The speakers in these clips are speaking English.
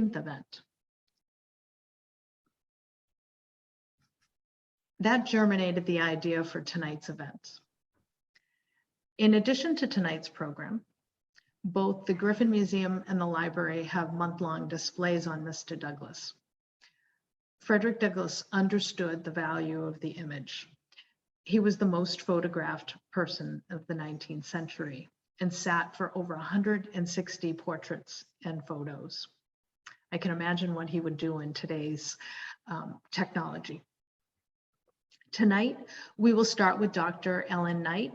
event. That germinated the idea for tonight's event. In addition to tonight's program, both the Griffin Museum and the library have month-long displays on Mr. Douglass. Frederick Douglass understood the value of the image. He was the most photographed person of the 19th century and sat for over 160 portraits and photos. I can imagine what he would do in today's technology. Tonight, we will start with Dr. Ellen Knight,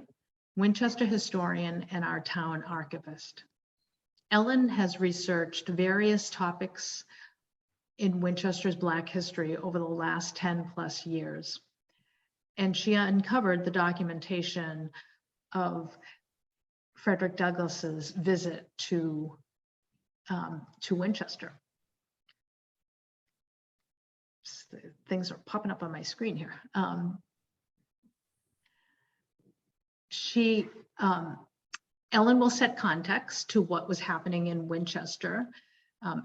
Winchester historian and our town archivist. Ellen has researched various topics in Winchester's Black history over the last 10 plus years. And she uncovered the documentation of Frederick Douglass's visit to Winchester. Things are popping up on my screen here. Ellen will set context to what was happening in Winchester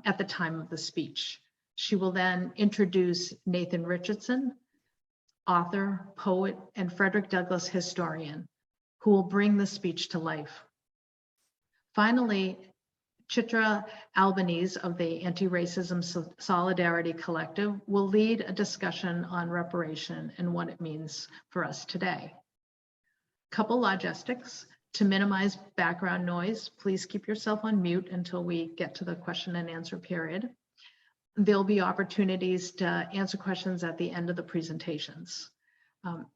at the time of the speech. She will then introduce Nathan Richardson, author, poet, and Frederick Douglass historian, who will bring the speech to life. Finally, Chitra Albanese of the Anti-Racism Solidarity Collective will lead a discussion on reparation and what it means for us today. Couple logistics. To minimize background noise, please keep yourself on mute until we get to the question and answer period. There'll be opportunities to answer questions at the end of the presentations.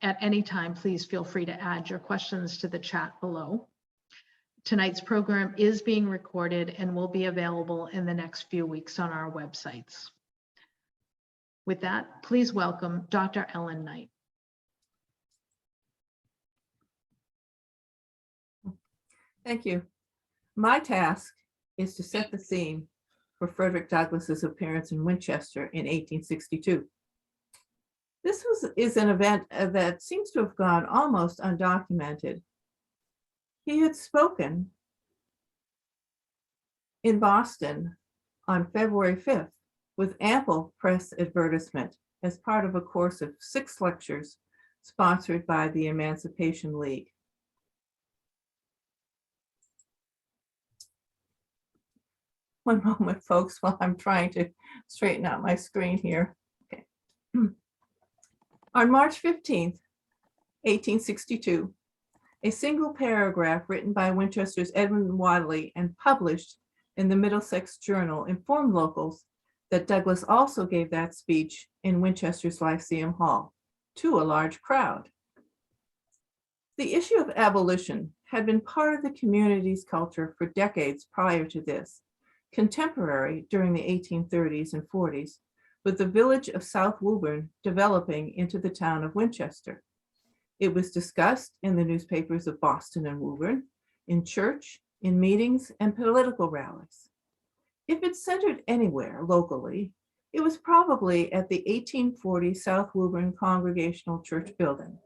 At any time, please feel free to add your questions to the chat below. Tonight's program is being recorded and will be available in the next few weeks on our websites. With that, please welcome Dr. Ellen Knight. Thank you. My task is to set the scene for Frederick Douglass's appearance in Winchester in 1862. This is an event that seems to have gone almost undocumented. He had spoken in Boston on February 5th with ample press advertisement as part of a course of 6 lectures sponsored by the Emancipation League. One moment, folks, while I'm trying to straighten out my screen here. Okay. On March 15th, 1862, a single paragraph written by Winchester's Edmund Wadley and published in the Middlesex Journal informed locals that Douglass also gave that speech in Winchester's Lyceum Hall to a large crowd. The issue of abolition had been part of the community's culture for decades prior to this, contemporary during the 1830s and 40s, with the village of South Woburn developing into the town of Winchester. It was discussed in the newspapers of Boston and Woburn, in church, in meetings, and political rallies. If it centered anywhere locally, it was probably at the 1840 South Woburn Congregational Church building,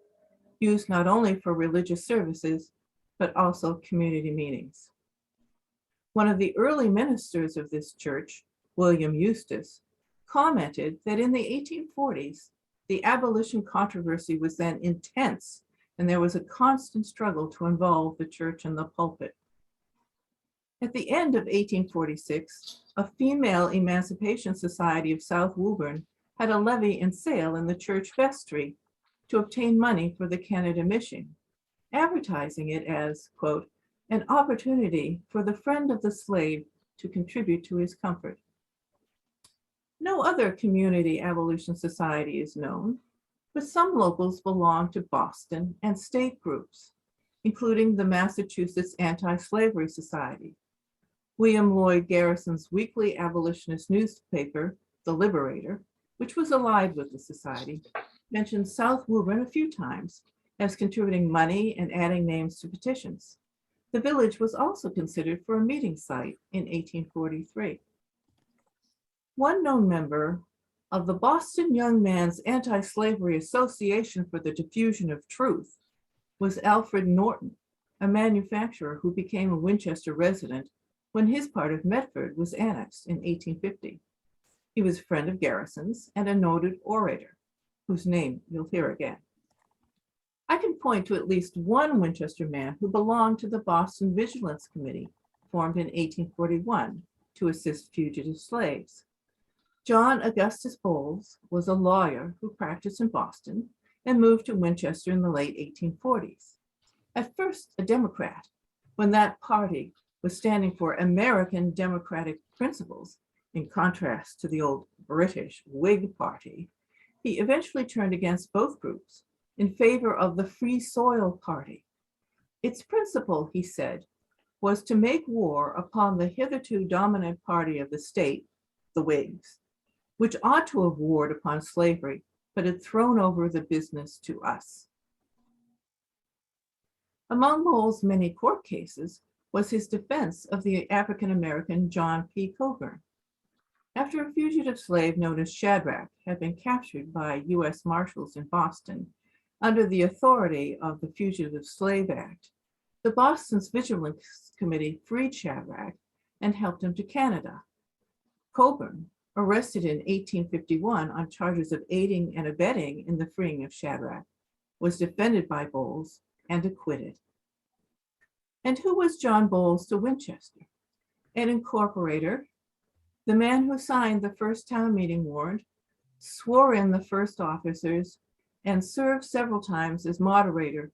used not only for religious services, but also community meetings. One of the early ministers of this church, William Eustace, commented that in the 1840s, the abolition controversy was then intense, and there was a constant struggle to involve the church in the pulpit. At the end of 1846, a female emancipation society of South Woburn had a levee and sale in the church vestry to obtain money for the Canada Mission, advertising it as, quote, an opportunity for the friend of the slave to contribute to his comfort. No other community abolition society is known, but some locals belong to Boston and state groups, including the Massachusetts Anti-Slavery Society. William Lloyd Garrison's weekly abolitionist newspaper, The Liberator, which was allied with the society, mentioned South Woburn a few times as contributing money and adding names to petitions. The village was also considered for a meeting site in 1843. One known member of the Boston Young Men's Anti-Slavery Association for the Diffusion of Truth was Alfred Norton, a manufacturer who became a Winchester resident when his part of Medford was annexed in 1850. He was a friend of Garrison's and a noted orator, whose name you'll hear again. I can point to at least one Winchester man who belonged to the Boston Vigilance Committee, formed in 1841 to assist fugitive slaves. John Augustus Bowles was a lawyer who practiced in Boston and moved to Winchester in the late 1840s. At first a Democrat, when that party was standing for American democratic principles, in contrast to the old British Whig Party, he eventually turned against both groups in favor of the Free Soil Party. Its principle, he said, was to make war upon the hitherto dominant party of the state, the Whigs, which ought to have warred upon slavery, but had thrown over the business to us. Among Bowles' many court cases was his defense of the African-American John P. Coburn. After a fugitive slave known as Shadrach had been captured by U.S. Marshals in Boston under the authority of the Fugitive Slave Act, the Boston's Vigilance Committee freed Shadrach and helped him to Canada. Coburn, arrested in 1851 on charges of aiding and abetting in the freeing of Shadrach, was defended by Bowles and acquitted. And who was John Bowles to Winchester? An incorporator, the man who signed the first town meeting warrant, swore in the first officers, and served several times as moderator.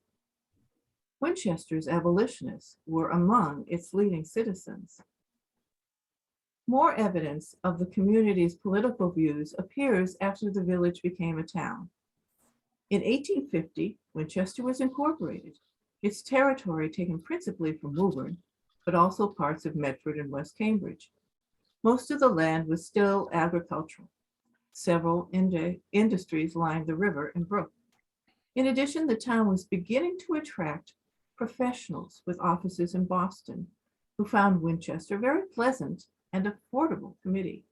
Winchester's abolitionists were among its leading citizens. More evidence of the community's political views appears after the village became a town. In 1850, Winchester was incorporated, its territory taken principally from Woburn, but also parts of Medford and West Cambridge. Most of the land was still agricultural. Several industries lined the river and brook. In addition, the town was beginning to attract professionals with offices in Boston, who found Winchester very pleasant and affordable community.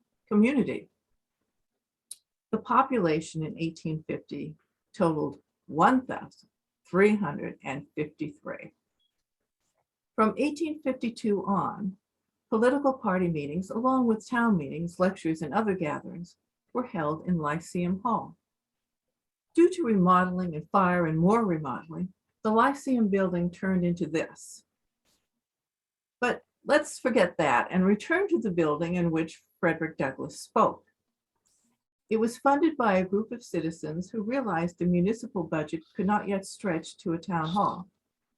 The population in 1850 totaled 1,353. From 1852 on, political party meetings, along with town meetings, lectures, and other gatherings, were held in Lyceum Hall. Due to remodeling and fire and more remodeling, the Lyceum building turned into this. But let's forget that and return to the building in which Frederick Douglass spoke. It was funded by a group of citizens who realized the municipal budget could not yet stretch to a town hall.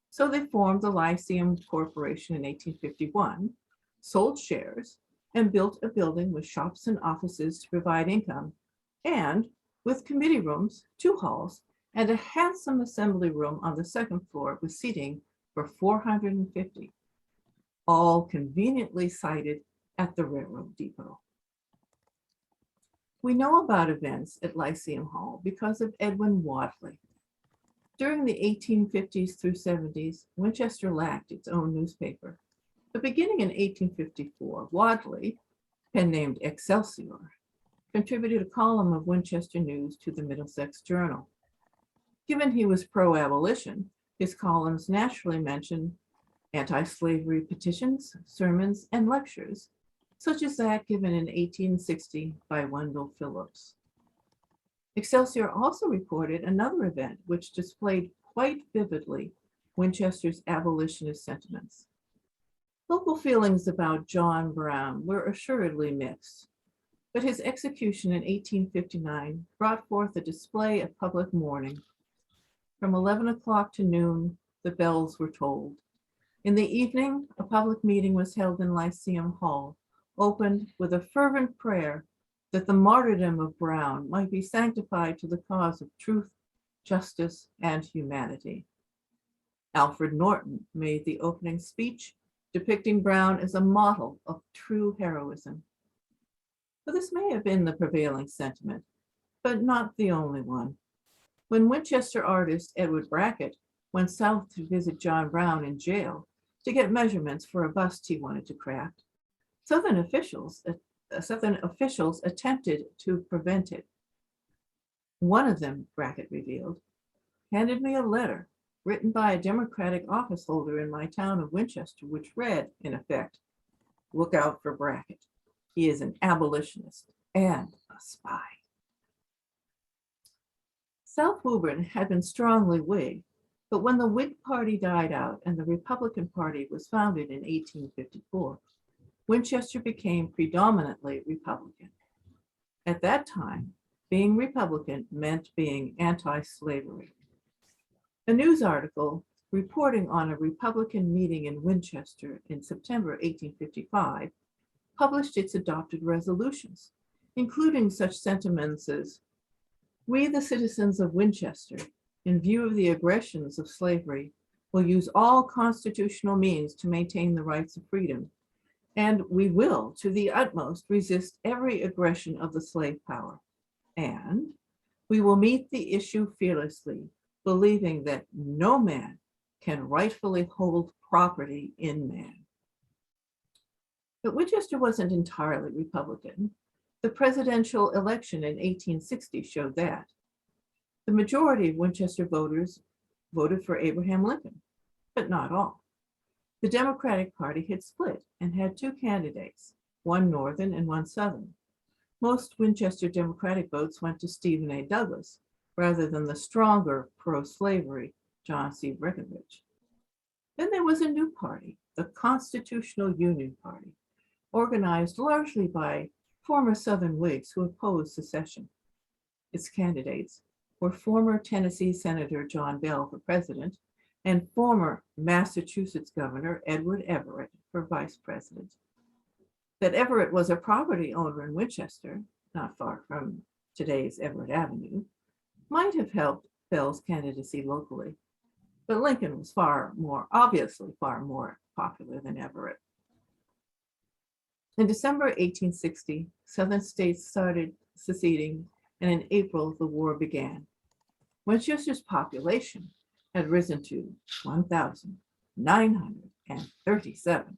So they formed the Lyceum Corporation in 1851, sold shares, and built a building with shops and offices to provide income, and with committee rooms, 2 halls, and a handsome assembly room on the 2nd floor with seating for 450, all conveniently sited at the railroad depot. We know about events at Lyceum Hall because of Edwin Wadley. During the 1850s through 70s, Winchester lacked its own newspaper. But beginning in 1854, Wadley, pen named Excelsior, contributed a column of Winchester news to the Middlesex Journal. Given he was pro-abolition, his columns naturally mentioned anti-slavery petitions, sermons, and lectures, such as that given in 1860 by Wendell Phillips. Excelsior also reported another event which displayed quite vividly Winchester's abolitionist sentiments. Local feelings about John Brown were assuredly mixed, but his execution in 1859 brought forth a display of public mourning. From 11 o'clock to noon, the bells were tolled. In the evening, a public meeting was held in Lyceum Hall, opened with a fervent prayer that the martyrdom of Brown might be sanctified to the cause of truth, justice, and humanity. Alfred Norton made the opening speech, depicting Brown as a model of true heroism. So this may have been the prevailing sentiment, but not the only one. When Winchester artist Edward Brackett went south to visit John Brown in jail to get measurements for a bust he wanted to craft, Southern officials attempted to prevent it. One of them, Brackett revealed, handed me a letter written by a Democratic office holder in my town of Winchester, which read, in effect, Look out for Brackett. He is an abolitionist and a spy. South Woburn had been strongly Whig, but when the Whig Party died out and the Republican Party was founded in 1854, Winchester became predominantly Republican. At that time, being Republican meant being anti-slavery. A news article reporting on a Republican meeting in Winchester in September 1855 published its adopted resolutions, including such sentiments as, "We, the citizens of Winchester, in view of the aggressions of slavery, will use all constitutional means to maintain the rights of freedom, and we will, to the utmost, resist every aggression of the slave power. And we will meet the issue fearlessly, believing that no man can rightfully hold property in man." But Winchester wasn't entirely Republican. The presidential election in 1860 showed that. The majority of Winchester voters voted for Abraham Lincoln, but not all. The Democratic Party had split and had two candidates, one Northern and one Southern. Most Winchester Democratic votes went to Stephen A. Douglass, rather than the stronger pro-slavery John C. Breckinridge. Then there was a new party, the Constitutional Union Party, organized largely by former Southern Whigs who opposed secession. Its candidates were former Tennessee Senator John Bell for president and former Massachusetts Governor Edward Everett for vice president. That Everett was a property owner in Winchester, not far from today's Everett Avenue, might have helped Bell's candidacy locally, but Lincoln was obviously far more popular than Everett. In December 1860, Southern states started seceding, and in April, the war began. Winchester's population had risen to 1,937.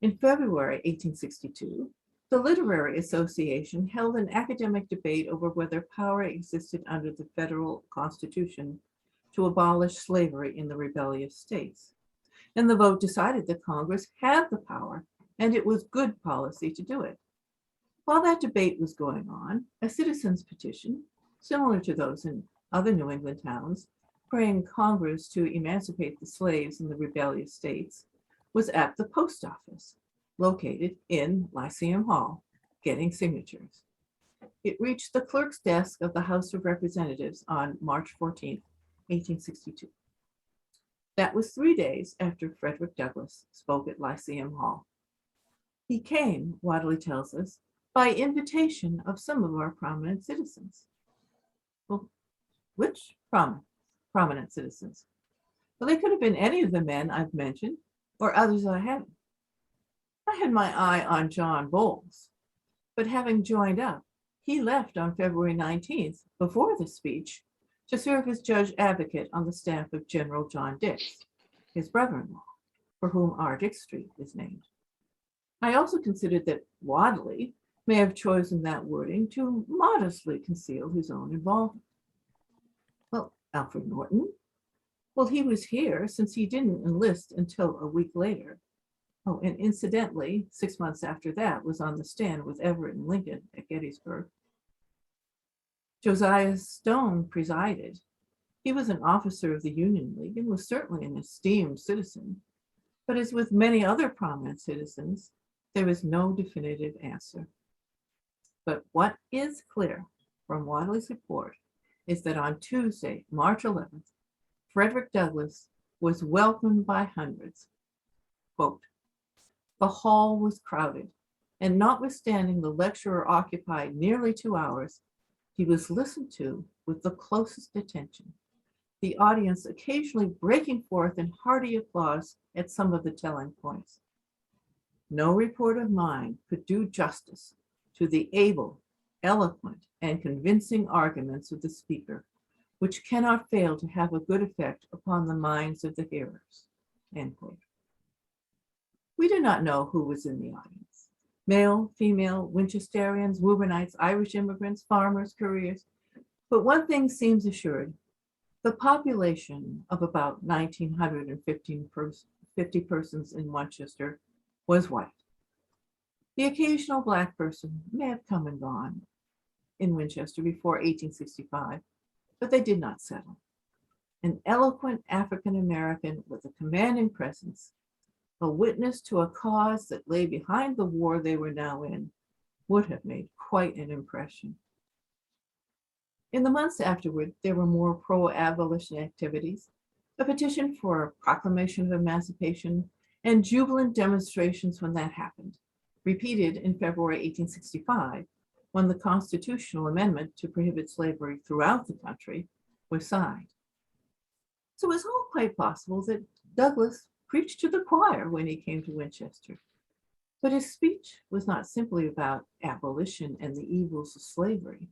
In February 1862, the Literary Association held an academic debate over whether power existed under the federal Constitution to abolish slavery in the rebellious states. And the vote decided that Congress had the power, and it was good policy to do it. While that debate was going on, a citizen's petition, similar to those in other New England towns, praying Congress to emancipate the slaves in the rebellious states, was at the post office, located in Lyceum Hall, getting signatures. It reached the clerk's desk of the House of Representatives on March 14, 1862. That was 3 days after Frederick Douglass spoke at Lyceum Hall. He came, Wadley tells us, by invitation of some of our prominent citizens. Well, which prominent citizens? Well, they could have been any of the men I've mentioned or others I haven't. I had my eye on John Bowles, but having joined up, he left on February 19th before the speech to serve as judge advocate on the staff of General John Dix, his brother-in-law, for whom our Dix Street is named. I also considered that Wadley may have chosen that wording to modestly conceal his own involvement. Well, Alfred Norton? Well, he was here since he didn't enlist until a week later. Oh, and incidentally, 6 months after that was on the stand with Everett and Lincoln at Gettysburg. Josiah Stone presided. He was an officer of the Union League and was certainly an esteemed citizen. But as with many other prominent citizens, there is no definitive answer. But what is clear from Wadley's report is that on Tuesday, March 11th, Frederick Douglass was welcomed by hundreds. Quote, "The hall was crowded, and notwithstanding the lecturer occupied nearly 2 hours, he was listened to with the closest attention, the audience occasionally breaking forth in hearty applause at some of the telling points. No report of mine could do justice to the able, eloquent, and convincing arguments of the speaker, which cannot fail to have a good effect upon the minds of the hearers." End quote. We do not know who was in the audience. Male, female, Winchesterians, Woburnites, Irish immigrants, farmers, couriers. But one thing seems assured. The population of about 1,950 persons in Winchester was white. The occasional Black person may have come and gone in Winchester before 1865, but they did not settle. An eloquent African American with a commanding presence, a witness to a cause that lay behind the war they were now in, would have made quite an impression. In the months afterward, there were more pro-abolition activities, a petition for a proclamation of emancipation, and jubilant demonstrations when that happened, repeated in February 1865, when the constitutional amendment to prohibit slavery throughout the country was signed. So it's all quite possible that Douglass preached to the choir when he came to Winchester. But his speech was not simply about abolition and the evils of slavery,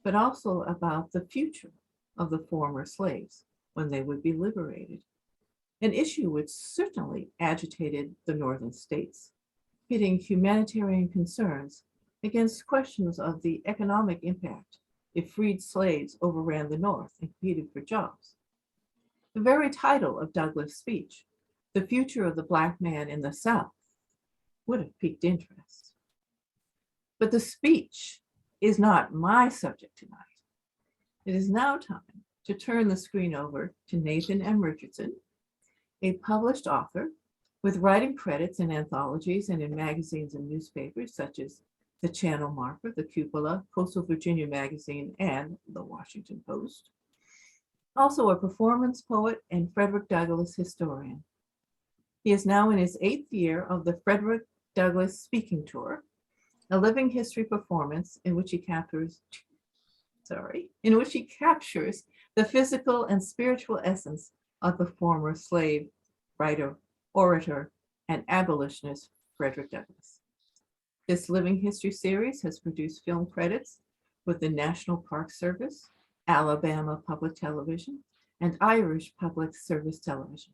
but also about the future of the former slaves when they would be liberated, an issue which certainly agitated the northern states, pitting humanitarian concerns against questions of the economic impact if freed slaves overran the North and competed for jobs. The very title of Douglass' speech, "The Future of the Black Man in the South," would have piqued interest. But the speech is not my subject tonight. It is now time to turn the screen over to Nathan M. Richardson, a published author with writing credits in anthologies and in magazines and newspapers such as the Channel Marker, the Cupola, Coastal Virginia Magazine, and the Washington Post. Also a performance poet and Frederick Douglass historian. He is now in his 8th year of the Frederick Douglass Speaking Tour, a living history performance in which he captures the physical and spiritual essence of the former slave, writer, orator, and abolitionist Frederick Douglass. This living history series has produced film credits with the National Park Service, Alabama Public Television, and Irish Public Service Television.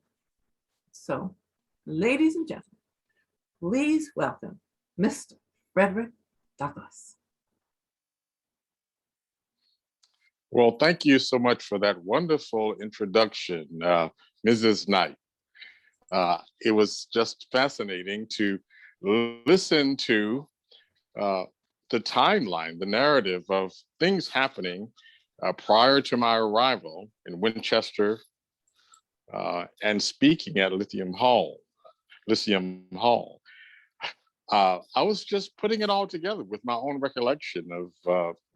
So, ladies and gentlemen, please welcome Mr. Frederick Douglass. Well, thank you so much for that wonderful introduction, Mrs. Knight. It was just fascinating to listen to the timeline, the narrative of things happening prior to my arrival in Winchester and speaking at Lyceum Hall. I was just putting it all together with my own recollection of,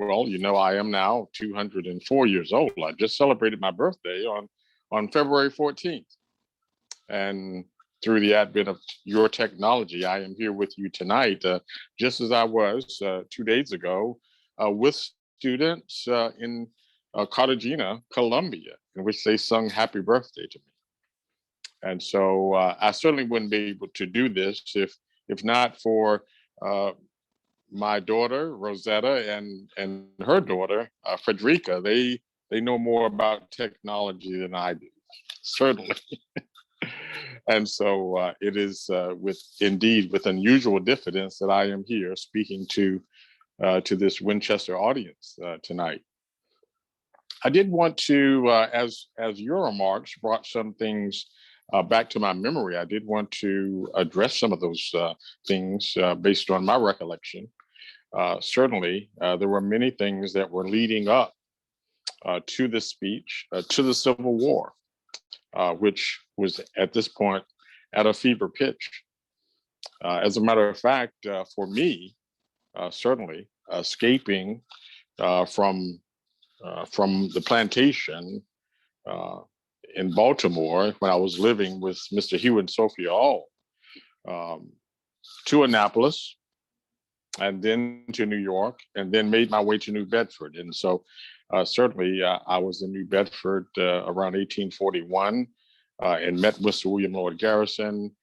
I am now 204 years old. I just celebrated my birthday on February 14th. And through the advent of your technology, I am here with you tonight, just as I was 2 days ago with students in Cartagena, Colombia, in which they sung happy birthday to me. And so I certainly wouldn't be able to do this if not for my daughter, Rosetta, and her daughter, Frederica. They know more about technology than I do, certainly. And so it is with unusual diffidence that I am here speaking to this Winchester audience tonight. I did want to, as your remarks brought some things back to my memory, I did want to address some of those things based on my recollection. Certainly, there were many things that were leading up to the speech, to the Civil War, which was at this point at a fever pitch. As a matter of fact, for me, certainly escaping from the plantation in Baltimore when I was living with Mr. Hugh and Sophia Hall to Annapolis, and then to New York, and then made my way to New Bedford. And so certainly I was in New Bedford around 1841 and met Mr. William Lloyd Garrison.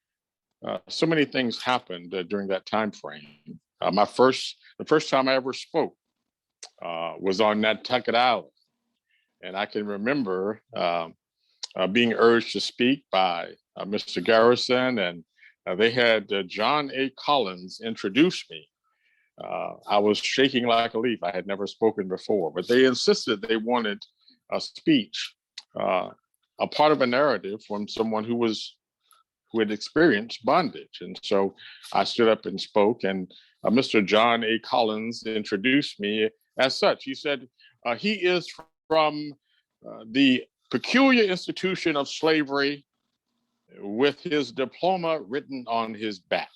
So many things happened during that time frame. The first time I ever spoke was on Nantucket Island. And I can remember being urged to speak by Mr. Garrison, and they had John A. Collins introduce me. I was shaking like a leaf. I had never spoken before, but they insisted they wanted a speech, a part of a narrative from someone who was who had experienced bondage. And so I stood up and spoke, and Mr. John A. Collins introduced me as such. He said, he is from the peculiar institution of slavery with his diploma written on his back.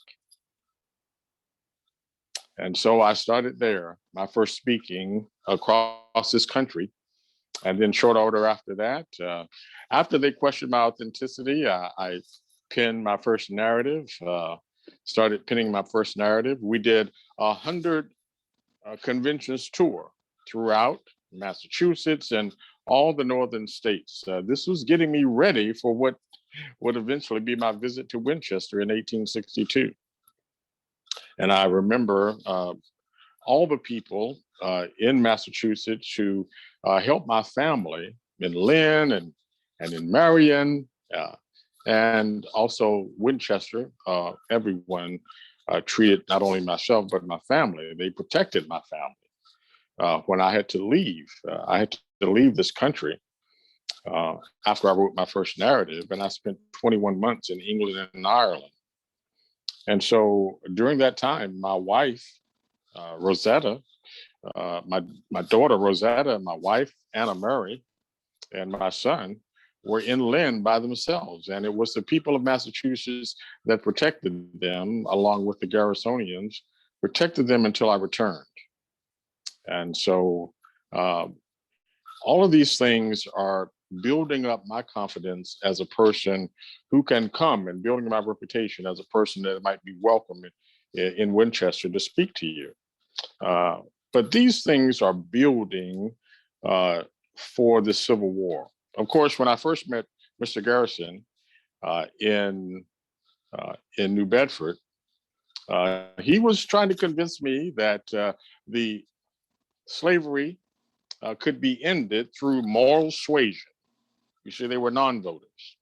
And so I started there, my first speaking across this country. And then short order after that, after they questioned my authenticity, I penned my first narrative, started penning my first narrative. We did 100 conventions tour throughout Massachusetts and all the northern states. This was getting me ready for what would eventually be my visit to Winchester in 1862. And I remember all the people in Massachusetts who helped my family in Lynn and in Marion, and also Winchester. Everyone treated not only myself, but my family. They protected my family. When I had to leave, I had to leave this country after I wrote my first narrative, and I spent 21 months in England and Ireland. And so during that time, my wife, Rosetta, my daughter Rosetta, my wife Anna Mary, and my son were in Lynn by themselves. And it was the people of Massachusetts that protected them, along with the Garrisonians, protected them until I returned. And so all of these things are building up my confidence as a person who can come, and building my reputation as a person that might be welcome in Winchester to speak to you. But these things are building for the Civil War. Of course, when I first met Mr. Garrison in New Bedford, he was trying to convince me that the slavery could be ended through moral suasion. You see, they were non-voters.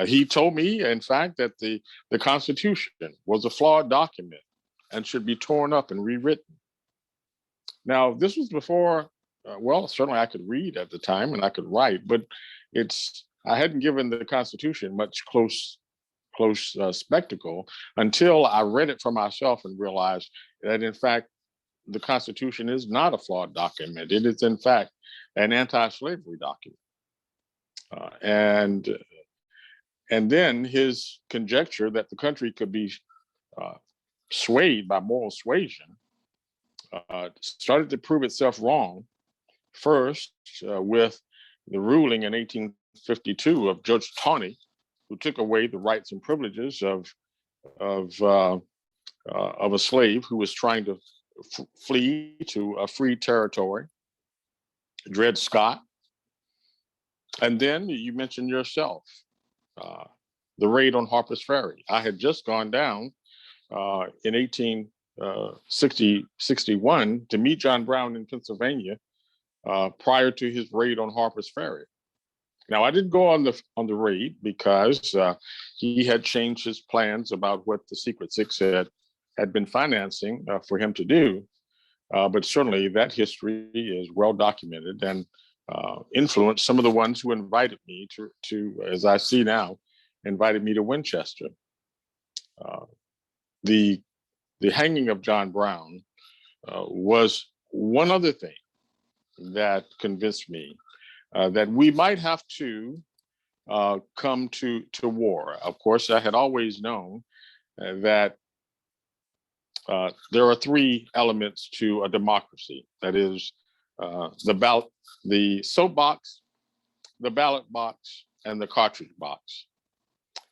He told me, in fact, that the Constitution was a flawed document and should be torn up and rewritten. Now, this was before, well, certainly I could read at the time and I could write, but I hadn't given the Constitution much close spectacle until I read it for myself and realized that, in fact, the Constitution is not a flawed document. It is, in fact, an anti-slavery document. And then his conjecture that the country could be swayed by moral suasion started to prove itself wrong. First, with the ruling in 1852 of Judge Tawney, who took away the rights and privileges of a slave who was trying to flee to a free territory, Dred Scott. And then you mentioned yourself, the raid on Harper's Ferry. I had just gone down in 1861 to meet John Brown in Pennsylvania prior to his raid on Harper's Ferry. Now, I didn't go on the raid because he had changed his plans about what the Secret Six had been financing for him to do. But certainly that history is well documented and influenced some of the ones who invited me to, as I see now, invited me to Winchester. The hanging of John Brown was one other thing that convinced me that we might have to come to war. Of course, I had always known that there are three elements to a democracy. That is the soapbox, the ballot box, and the cartridge box.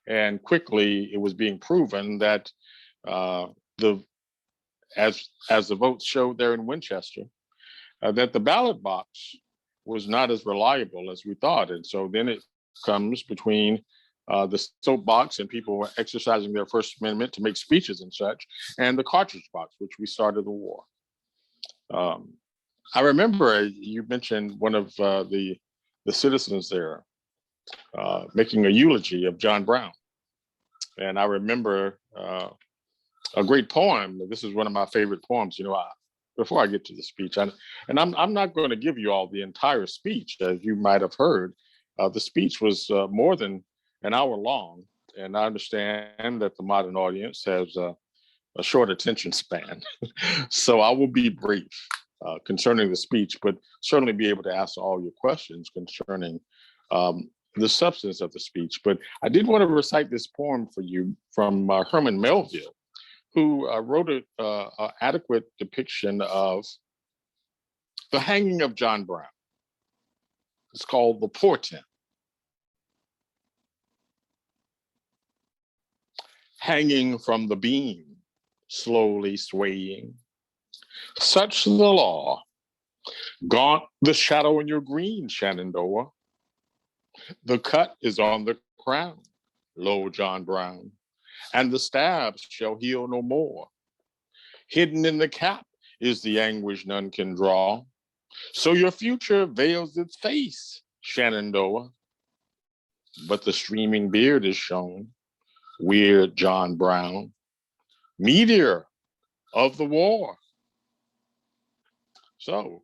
And quickly, it was being proven that as the votes showed there in Winchester, that the ballot box was not as reliable as we thought. And so then it comes between the soapbox and people were exercising their First Amendment to make speeches and such, and the cartridge box, which we started the war. I remember you mentioned one of the citizens there making a eulogy of John Brown. And I remember a great poem. This is one of my favorite poems. Before I get to the speech, I'm not going to give you all the entire speech, as you might have heard. The speech was more than an hour long, and I understand that the modern audience has a short attention span. So I will be brief concerning the speech, but certainly be able to answer all your questions concerning the substance of the speech. But I did want to recite this poem for you from Herman Melville, who wrote an adequate depiction of the hanging of John Brown. It's called The Portent. Hanging from the beam, slowly swaying, such the law. Gaunt the shadow in your green, Shenandoah. The cut is on the crown, lo John Brown, and the stab shall heal no more. Hidden in the cap is the anguish none can draw. So your future veils its face, Shenandoah. But the streaming beard is shown, weird John Brown, meteor of the war. So,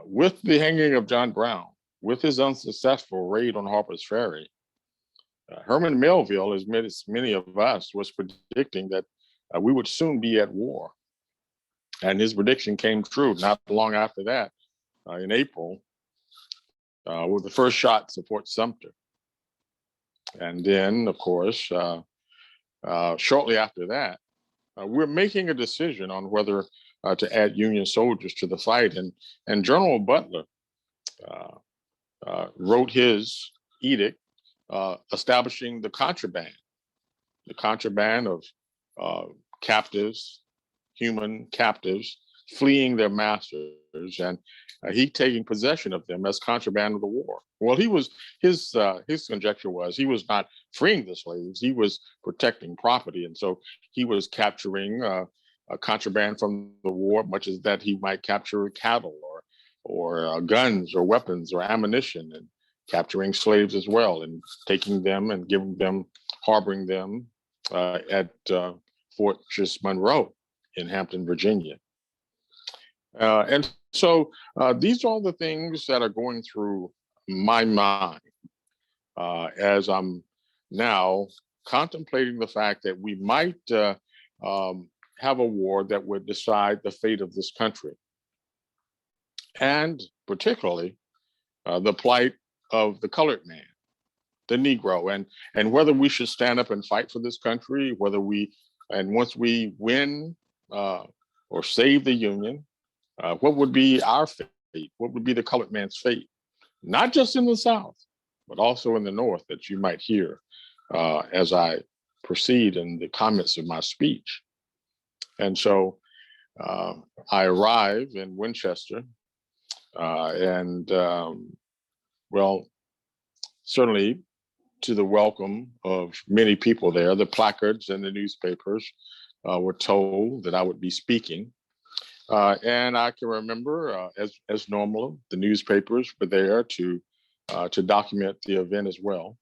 with the hanging of John Brown, with his unsuccessful raid on Harper's Ferry, Herman Melville, as many of us, was predicting that we would soon be at war. And his prediction came true not long after that, in April, with the first shots of Fort Sumter. And then, of course, shortly after that, we're making a decision on whether to add Union soldiers to the fight. And General Butler wrote his edict establishing the contraband of captives, human captives, fleeing their masters, and he taking possession of them as contraband of the war. Well, his conjecture was he was not freeing the slaves; he was protecting property, and so he was capturing a contraband from the war, much as that he might capture cattle or guns or weapons or ammunition, and capturing slaves as well, and taking them and giving them, harboring them at Fortress Monroe in Hampton, Virginia. And so these are all the things that are going through my mind as I'm now contemplating the fact that we might have a war that would decide the fate of this country, and particularly the plight of the colored man, the Negro, and whether we should stand up and fight for this country, and once we win or save the Union, what would be our fate? What would be the colored man's fate? Not just in the South, but also in the North, that you might hear as I proceed in the comments of my speech. And so I arrive in Winchester, and certainly to the welcome of many people there, the placards and the newspapers were told that I would be speaking. And I can remember, as normal, the newspapers were there to document the event as well.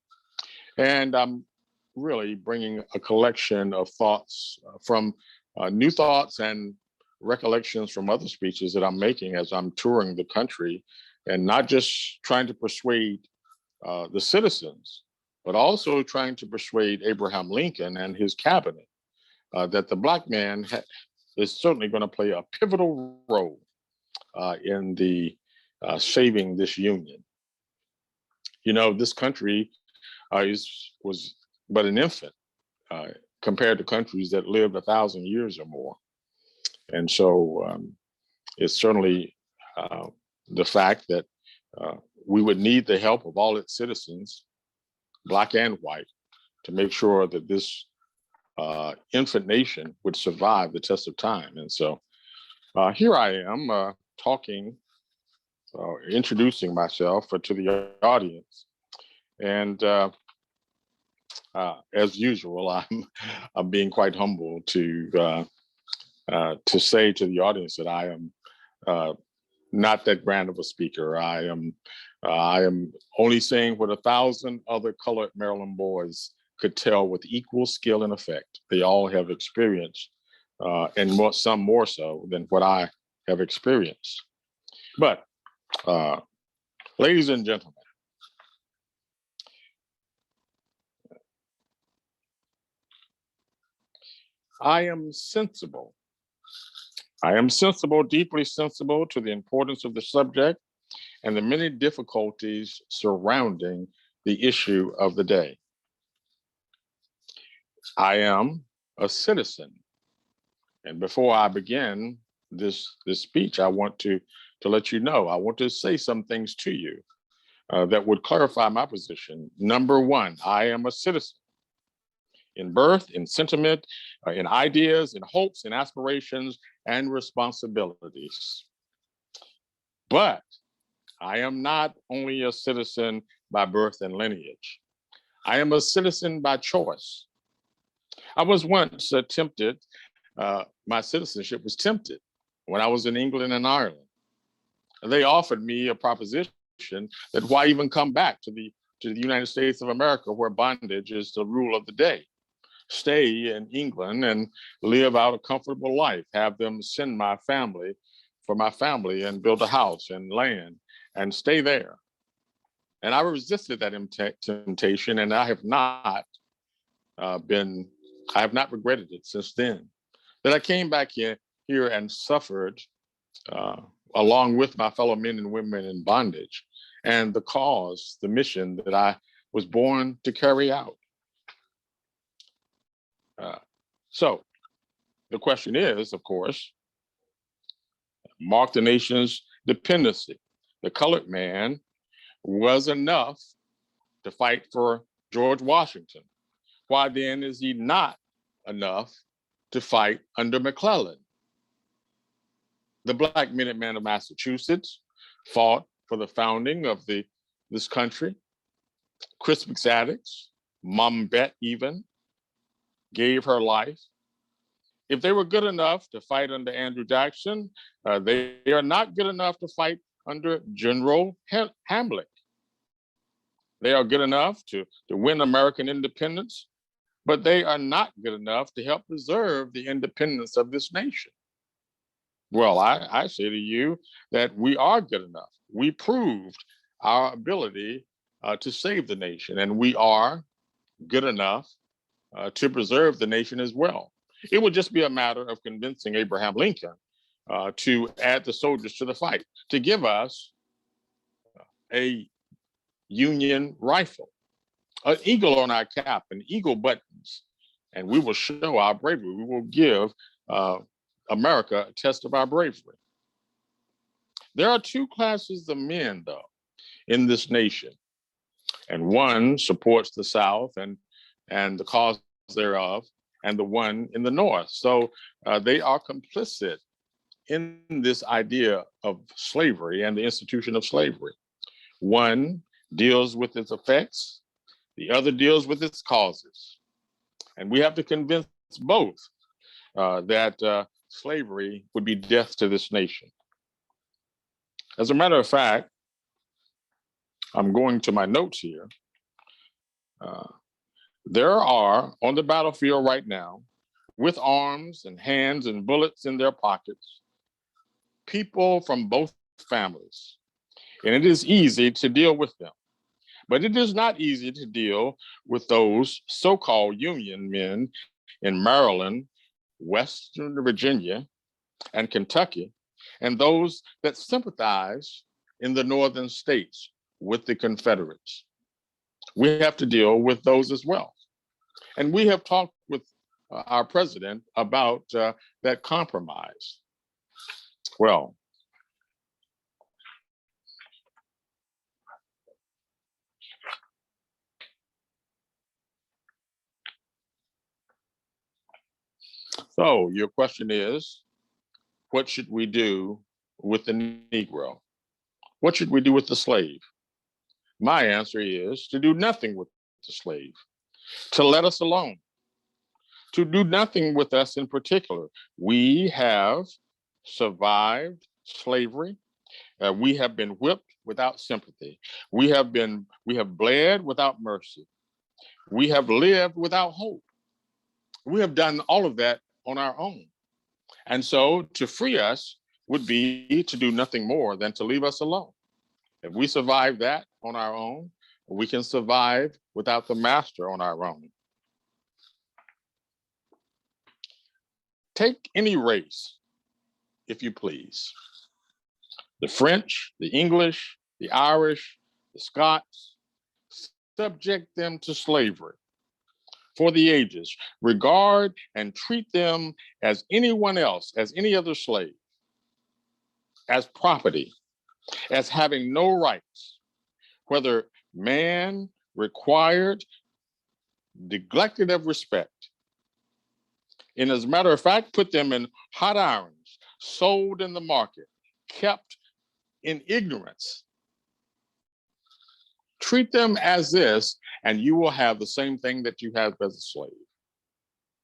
And I'm really bringing a collection of thoughts from new thoughts and recollections from other speeches that I'm making as I'm touring the country, and not just trying to persuade the citizens, but also trying to persuade Abraham Lincoln and his cabinet that the Black man is certainly going to play a pivotal role in the saving this Union. You know, this country was but an infant compared to countries that lived 1,000 years or more. And so it's certainly the fact that we would need the help of all its citizens, Black and white, to make sure that this infant nation would survive the test of time. And so here I am talking, introducing myself to the audience. And as usual, I'm being quite humble to say to the audience that I am not that grand of a speaker. I am only saying what 1,000 other colored Maryland boys could tell with equal skill and effect. They all have experienced, and some more so than what I have experienced. But ladies and gentlemen, I am sensible. I am sensible, deeply sensible to the importance of the subject and the many difficulties surrounding the issue of the day. I am a citizen. And before I begin this speech, I want to let you know, I want to say some things to you that would clarify my position. Number one, I am a citizen in birth, in sentiment, in ideas, in hopes, in aspirations, and responsibilities. But I am not only a citizen by birth and lineage. I am a citizen by choice. I was once tempted, my citizenship was tempted when I was in England and Ireland. They offered me a proposition that why even come back to the United States of America, where bondage is the rule of the day. Stay in England and live out a comfortable life, have them send my family and build a house and land and stay there. And I resisted that temptation, and I have not regretted it since then. That I came back here and suffered along with my fellow men and women in bondage, and the mission that I was born to carry out. So the question is, of course, mark the nation's dependency. The colored man was enough to fight for George Washington. Why then is he not enough to fight under McClellan? The Black Minutemen of Massachusetts fought for the founding of this country. Crispus Attucks, Mom Bet even, gave her life. If they were good enough to fight under Andrew Jackson, they are not good enough to fight under General Hamlet. They are good enough to win American independence, but they are not good enough to help preserve the independence of this nation. Well, I say to you that we are good enough. We proved our ability to save the nation, and we are good enough to preserve the nation as well. It would just be a matter of convincing Abraham Lincoln to add the soldiers to the fight, to give us a Union rifle, an eagle on our cap, and eagle buttons, and we will show our bravery. We will give America a test of our bravery. There are two classes of men, though, in this nation, and one supports the South and the cause thereof, and the one in the North. So they are complicit in this idea of slavery and the institution of slavery. One deals with its effects, the other deals with its causes. And we have to convince both that slavery would be death to this nation. As a matter of fact, I'm going to my notes here. There are on the battlefield right now, with arms and hands and bullets in their pockets, people from both families. And it is easy to deal with them. But it is not easy to deal with those so-called Union men in Maryland, Western Virginia, and Kentucky, and those that sympathize in the northern states with the Confederates. We have to deal with those as well. And we have talked with our president about that compromise. Well, so your question is, what should we do with the Negro? What should we do with the slave? My answer is to do nothing with the slave, to let us alone, to do nothing with us in particular. We have survived slavery. We have been whipped without sympathy. We have bled without mercy. We have lived without hope. We have done all of that on our own. And so to free us would be to do nothing more than to leave us alone. If we survive that on our own, we can survive without the master on our own. Take any race, if you please. The French, the English, the Irish, the Scots, subject them to slavery for the ages. Regard and treat them as anyone else, as any other slave, as property, as having no rights, whether man required, neglected of respect. And as a matter of fact, put them in hot irons, sold in the market, kept in ignorance. Treat them as this, and you will have the same thing that you have as a slave.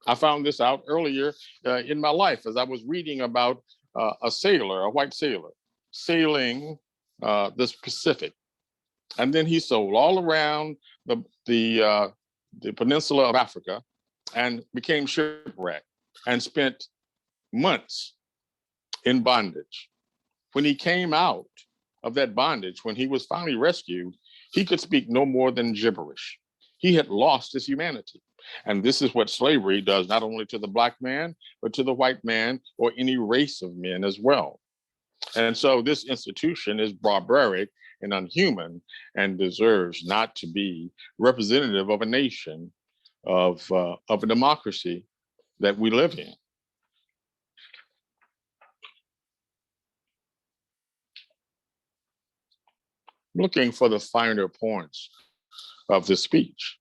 I found this out earlier in my life as I was reading about a sailor, a white sailor, sailing the Pacific. And then he sold all around the peninsula of Africa and became shipwrecked and spent months in bondage. When he came out of that bondage, when he was finally rescued, he could speak no more than gibberish. He had lost his humanity. And this is what slavery does, not only to the Black man, but to the white man or any race of men as well. And so this institution is barbaric and unhuman and deserves not to be representative of a nation, of a democracy that we live in. Looking for the finer points of the speech.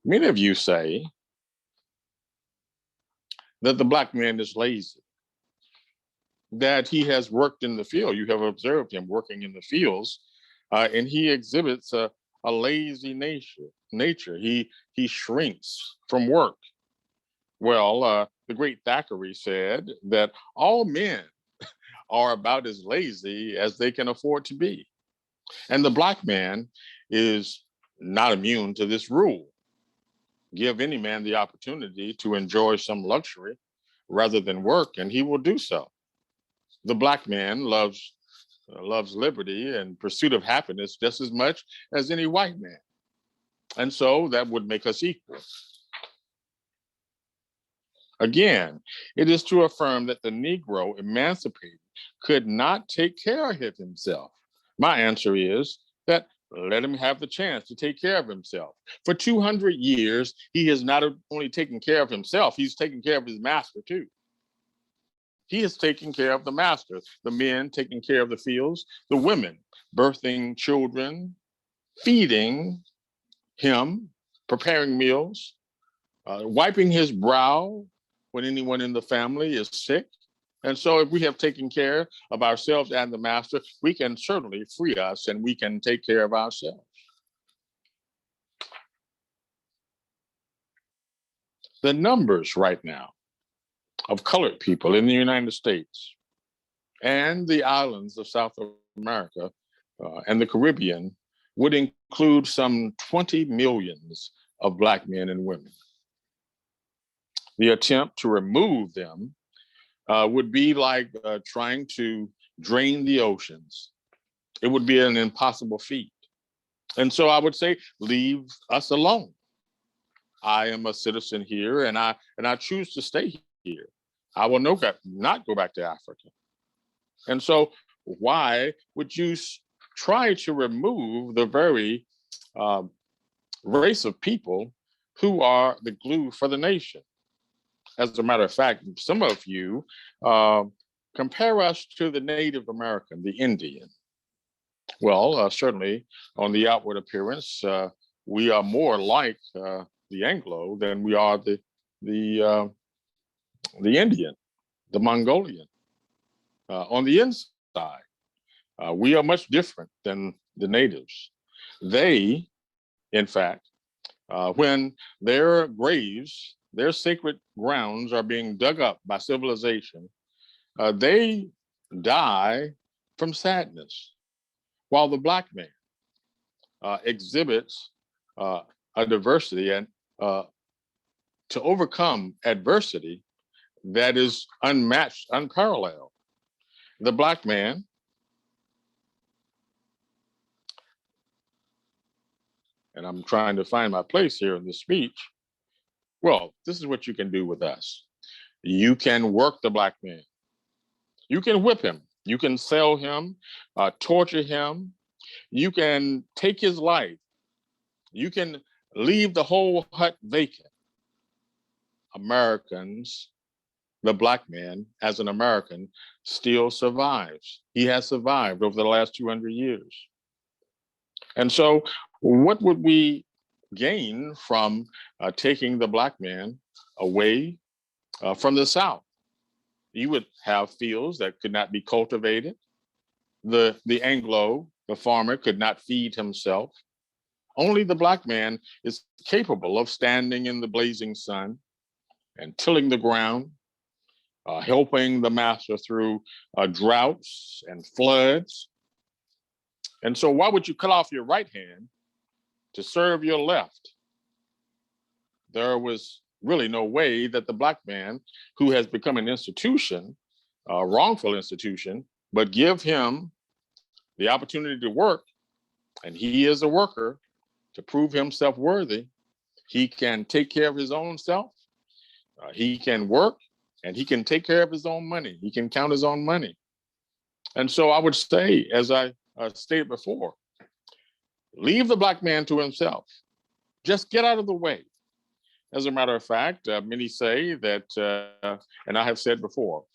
Many of you say that the Black man is lazy, that he has worked in the field. You have observed him working in the fields, and he exhibits a lazy nature. He shrinks from work. Well, the great Thackeray said that all men are about as lazy as they can afford to be. And the Black man is not immune to this rule. Give any man the opportunity to enjoy some luxury rather than work, and he will do so. The Black man loves liberty and pursuit of happiness just as much as any white man. And so that would make us equal. Again, it is to affirm that the Negro emancipated could not take care of himself. My answer is that let him have the chance to take care of himself. For 200 years, he has not only taken care of himself, he's taken care of his master too. He is taking care of the master, the men taking care of the fields, the women birthing children, feeding him, preparing meals, wiping his brow when anyone in the family is sick. And so if we have taken care of ourselves and the master, we can certainly free us and we can take care of ourselves. The numbers right now of colored people in the United States and the islands of South America and the Caribbean would include some 20 millions of Black men and women. The attempt to remove them would be like trying to drain the oceans. It would be an impossible feat. And so I would say, leave us alone. I am a citizen here and I choose to stay here. I will not go back to Africa. And so why would you try to remove the very race of people who are the glue for the nation? As a matter of fact, some of you compare us to the Native American, the Indian. Well, certainly on the outward appearance, we are more like the Anglo than we are the Indian, the Mongolian. On the inside, we are much different than the natives. They, in fact, when their graves, their sacred grounds are being dug up by civilization, they die from sadness, while the Black man exhibits a diversity and to overcome adversity that is unmatched, unparalleled. The Black man and I'm trying to find my place here in the speech. Well, this is what you can do with us. You can work the Black man. You can whip him. You can sell him, torture him. You can take his life. You can leave the whole hut vacant. Americans, the Black man as an American still survives. He has survived over the last 200 years. And so what would we gain from taking the Black man away from the South? You would have fields that could not be cultivated. The Anglo, the farmer, could not feed himself. Only the Black man is capable of standing in the blazing sun and tilling the ground, helping the master through droughts and floods. And so why would you cut off your right hand to serve your left? There was really no way that the Black man, who has become an institution, a wrongful institution, but give him the opportunity to work, and he is a worker, to prove himself worthy. He can take care of his own self. He can work, and he can take care of his own money. He can count his own money. And so I would say, as I stated before, leave the Black man to himself. Just get out of the way. As a matter of fact, many say that, and I have said before,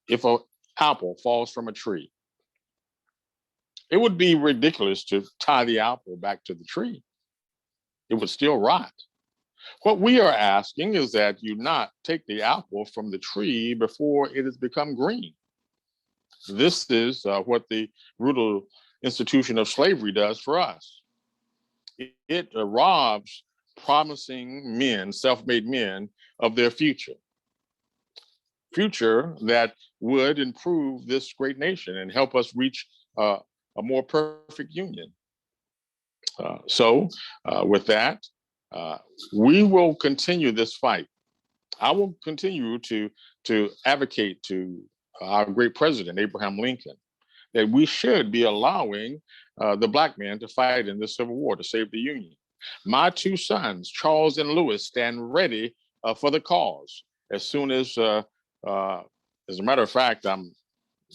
if an apple falls from a tree, it would be ridiculous to tie the apple back to the tree. It would still rot. What we are asking is that you not take the apple from the tree before it has become green. This is what the brutal institution of slavery does for us. It robs promising men, self-made men, of their future that would improve this great nation and help us reach a more perfect union. So with that, we will continue this fight. I will continue to advocate to our great president, Abraham Lincoln, that we should be allowing the Black man to fight in the Civil War to save the Union. My two sons, Charles and Lewis, stand ready for the cause. As soon as a matter of fact, I'm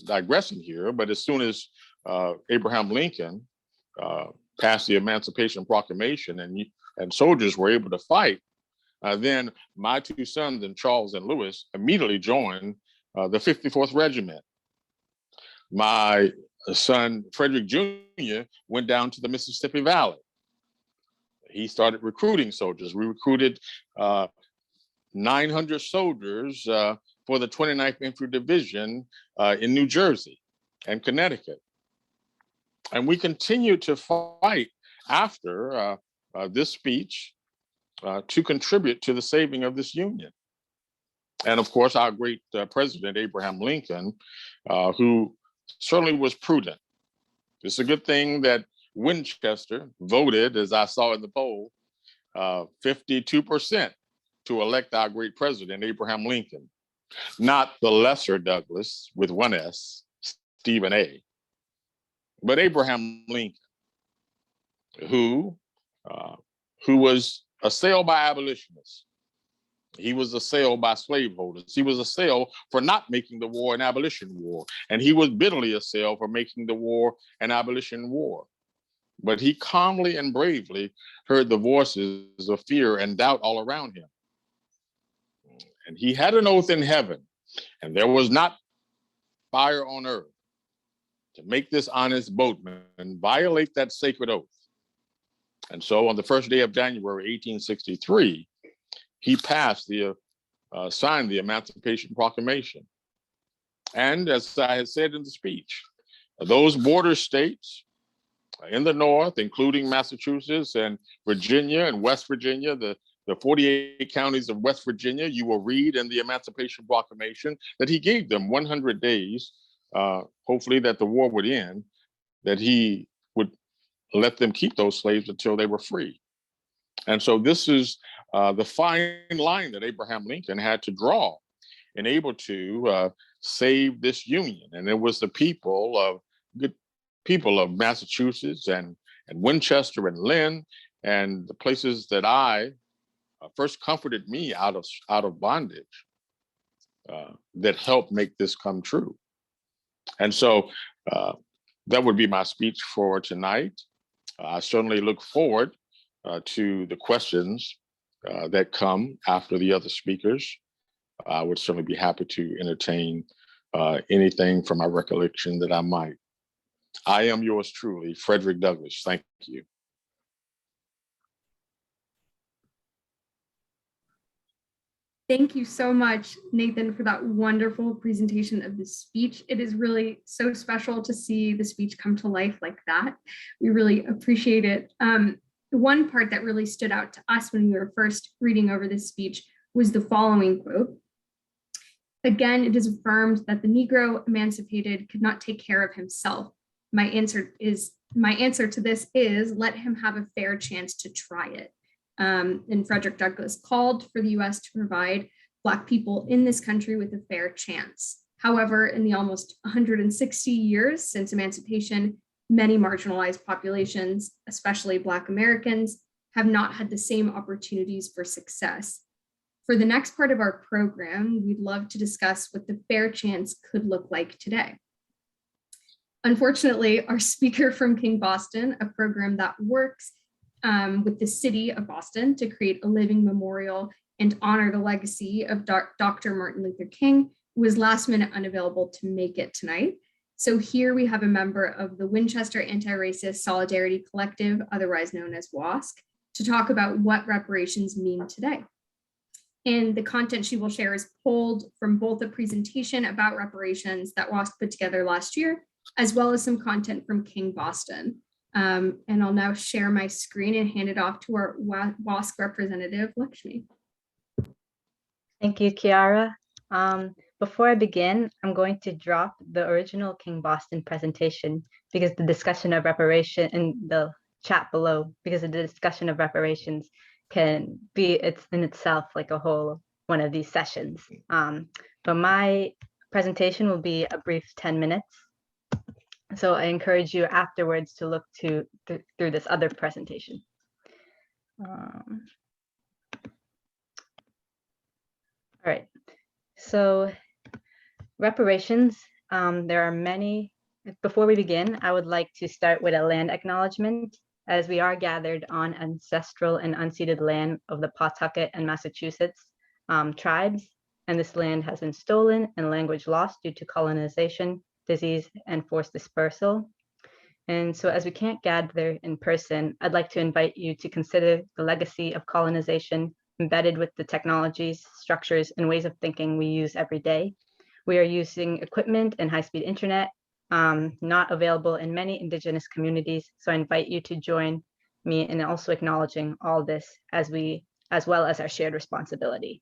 digressing here, but as soon as Abraham Lincoln passed the Emancipation Proclamation and soldiers were able to fight, then my two sons, and Charles and Lewis, immediately joined the 54th Regiment. My son, Frederick Jr., went down to the Mississippi Valley. He started recruiting soldiers. We recruited 900 soldiers for the 29th Infantry Division in New Jersey and Connecticut. And we continue to fight after this speech to contribute to the saving of this union. And of course, our great president, Abraham Lincoln, who certainly was prudent. It's a good thing that Winchester voted, as I saw in the poll, 52% to elect our great president, Abraham Lincoln, not the lesser Douglas with one S, Stephen A., but Abraham Lincoln, who was assailed by abolitionists. He was assailed by slaveholders. He was assailed for not making the war an abolition war. And he was bitterly assailed for making the war an abolition war. But he calmly and bravely heard the voices of fear and doubt all around him. And he had an oath in heaven, and there was not fire on earth to make this honest boatman violate that sacred oath. And so on the first day of January, 1863, he signed the Emancipation Proclamation. And as I had said in the speech, those border states in the North, including Massachusetts and Virginia and West Virginia, the 48 counties of West Virginia, you will read in the Emancipation Proclamation that he gave them 100 days, hopefully that the war would end, that he would let them keep those slaves until they were free. And so this is the fine line that Abraham Lincoln had to draw and able to save this union. And it was the good people of Massachusetts and Winchester and Lynn, and the places that I first comforted me out of bondage, that helped make this come true. And so that would be my speech for tonight. I certainly look forward to the questions that come after the other speakers. I would certainly be happy to entertain anything from my recollection that I might. I am yours truly, Frederick Douglass. Thank you. Thank you so much, Nathan, for that wonderful presentation of the speech. It is really so special to see the speech come to life like that. We really appreciate it. One part that really stood out to us when we were first reading over this speech was the following quote. Again, it is affirmed that the Negro emancipated could not take care of himself. My answer to this is let him have a fair chance to try it. And Frederick Douglass called for the US to provide Black people in this country with a fair chance. However, in the almost 160 years since emancipation, many marginalized populations, especially Black Americans, have not had the same opportunities for success. For the next part of our program, we'd love to discuss what the fair chance could look like today. Unfortunately, our speaker from King Boston, a program that works with the city of Boston to create a living memorial and honor the legacy of Dr. Martin Luther King, was last minute unavailable to make it tonight. So here we have a member of the Winchester Anti-Racist Solidarity Collective, otherwise known as WASC, to talk about what reparations mean today. And the content she will share is pulled from both a presentation about reparations that WASC put together last year, as well as some content from King Boston. And I'll now share my screen and hand it off to our WASC representative, Lakshmi. Thank you, Kiara. Before I begin, I'm going to drop the original King Boston presentation because the discussion of reparation in the chat below, because the discussion of reparations can be in itself like a whole one of these sessions. But my presentation will be a brief 10 minutes. So I encourage you afterwards to look through this other presentation. All right, so reparations, there are many. Before we begin, I would like to start with a land acknowledgement, as we are gathered on ancestral and unceded land of the Pawtucket and Massachusetts tribes, and this land has been stolen and language lost due to colonization, disease, and forced dispersal. And so as we can't gather in person, I'd like to invite you to consider the legacy of colonization embedded with the technologies, structures, and ways of thinking we use every day. We are using equipment and high-speed internet, not available in many Indigenous communities. So I invite you to join me in also acknowledging all this as well as our shared responsibility.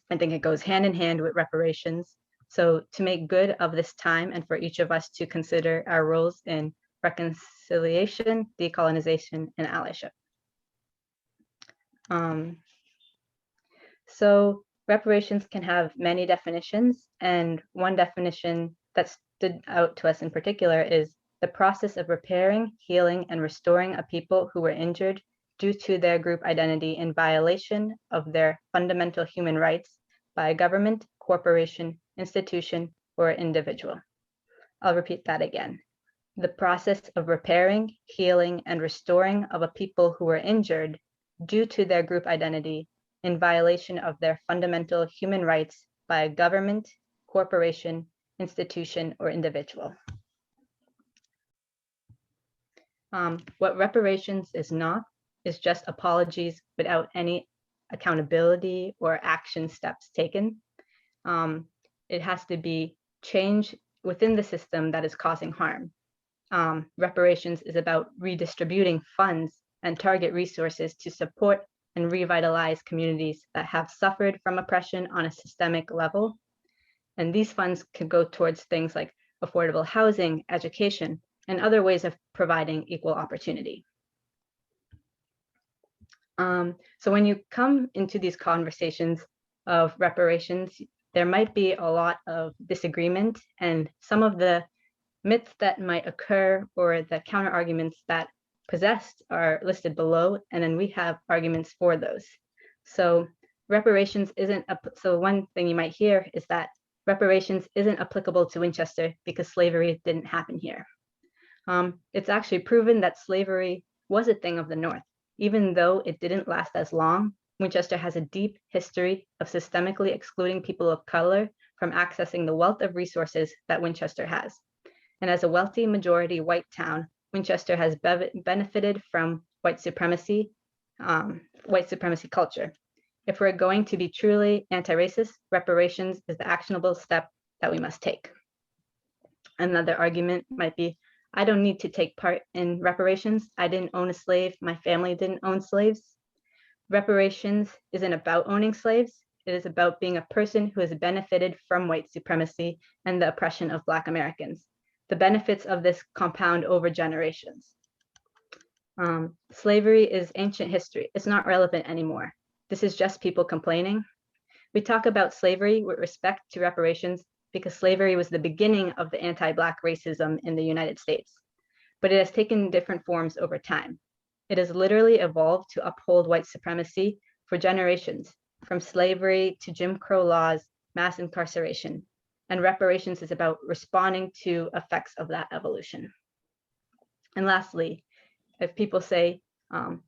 I think it goes hand in hand with reparations. So to make good of this time and for each of us to consider our roles in reconciliation, decolonization, and allyship. So reparations can have many definitions, and one definition that stood out to us in particular is the process of repairing, healing, and restoring a people who were injured due to their group identity in violation of their fundamental human rights by a government, corporation, institution, or individual. I'll repeat that again. The process of repairing, healing, and restoring of a people who were injured due to their group identity in violation of their fundamental human rights by a government, corporation, institution, or individual. What reparations is not is just apologies without any accountability or action steps taken. It has to be change within the system that is causing harm. Reparations is about redistributing funds and target resources to support and revitalize communities that have suffered from oppression on a systemic level. And these funds could go towards things like affordable housing, education, and other ways of providing equal opportunity. So when you come into these conversations of reparations, there might be a lot of disagreement, and some of the myths that might occur or the counter arguments that possessed are listed below, and then we have arguments for those. So reparations isn't, so one thing you might hear is that reparations isn't applicable to Winchester because slavery didn't happen here. It's actually proven that slavery was a thing of the North. Even though it didn't last as long, Winchester has a deep history of systemically excluding people of color from accessing the wealth of resources that Winchester has. And as a wealthy majority white town, Winchester has benefited from white supremacy culture. If we're going to be truly anti-racist, reparations is the actionable step that we must take. Another argument might be, I don't need to take part in reparations. I didn't own a slave. My family didn't own slaves. Reparations isn't about owning slaves. It is about being a person who has benefited from white supremacy and the oppression of Black Americans. The benefits of this compound over generations. Slavery is ancient history. It's not relevant anymore. This is just people complaining. We talk about slavery with respect to reparations because slavery was the beginning of the anti-Black racism in the United States, but it has taken different forms over time. It has literally evolved to uphold white supremacy for generations, from slavery to Jim Crow laws, mass incarceration, and reparations is about responding to effects of that evolution. And lastly, if people say,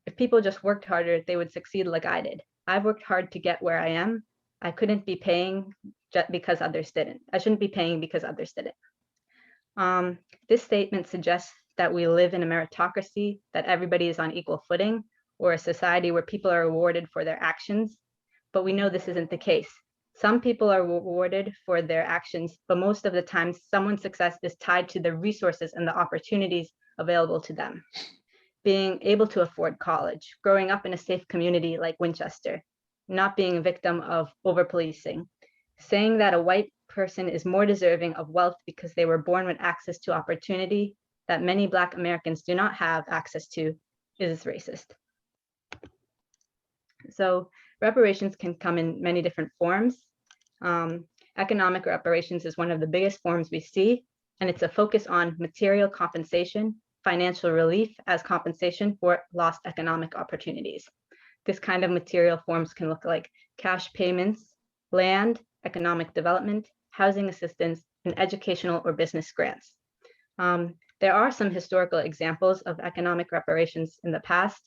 if people just worked harder, they would succeed like I did. I've worked hard to get where I am. I couldn't be paying just because others didn't. I shouldn't be paying because others didn't. This statement suggests that we live in a meritocracy, that everybody is on equal footing, or a society where people are rewarded for their actions. But we know this isn't the case. Some people are rewarded for their actions, but most of the time, someone's success is tied to the resources and the opportunities available to them. Being able to afford college, growing up in a safe community like Winchester, not being a victim of over-policing, saying that a white person is more deserving of wealth because they were born with access to opportunity that many Black Americans do not have access to is racist. So reparations can come in many different forms. Economic reparations is one of the biggest forms we see, and it's a focus on material compensation, financial relief as compensation for lost economic opportunities. This kind of material forms can look like cash payments, land, economic development, housing assistance, and educational or business grants. There are some historical examples of economic reparations in the past.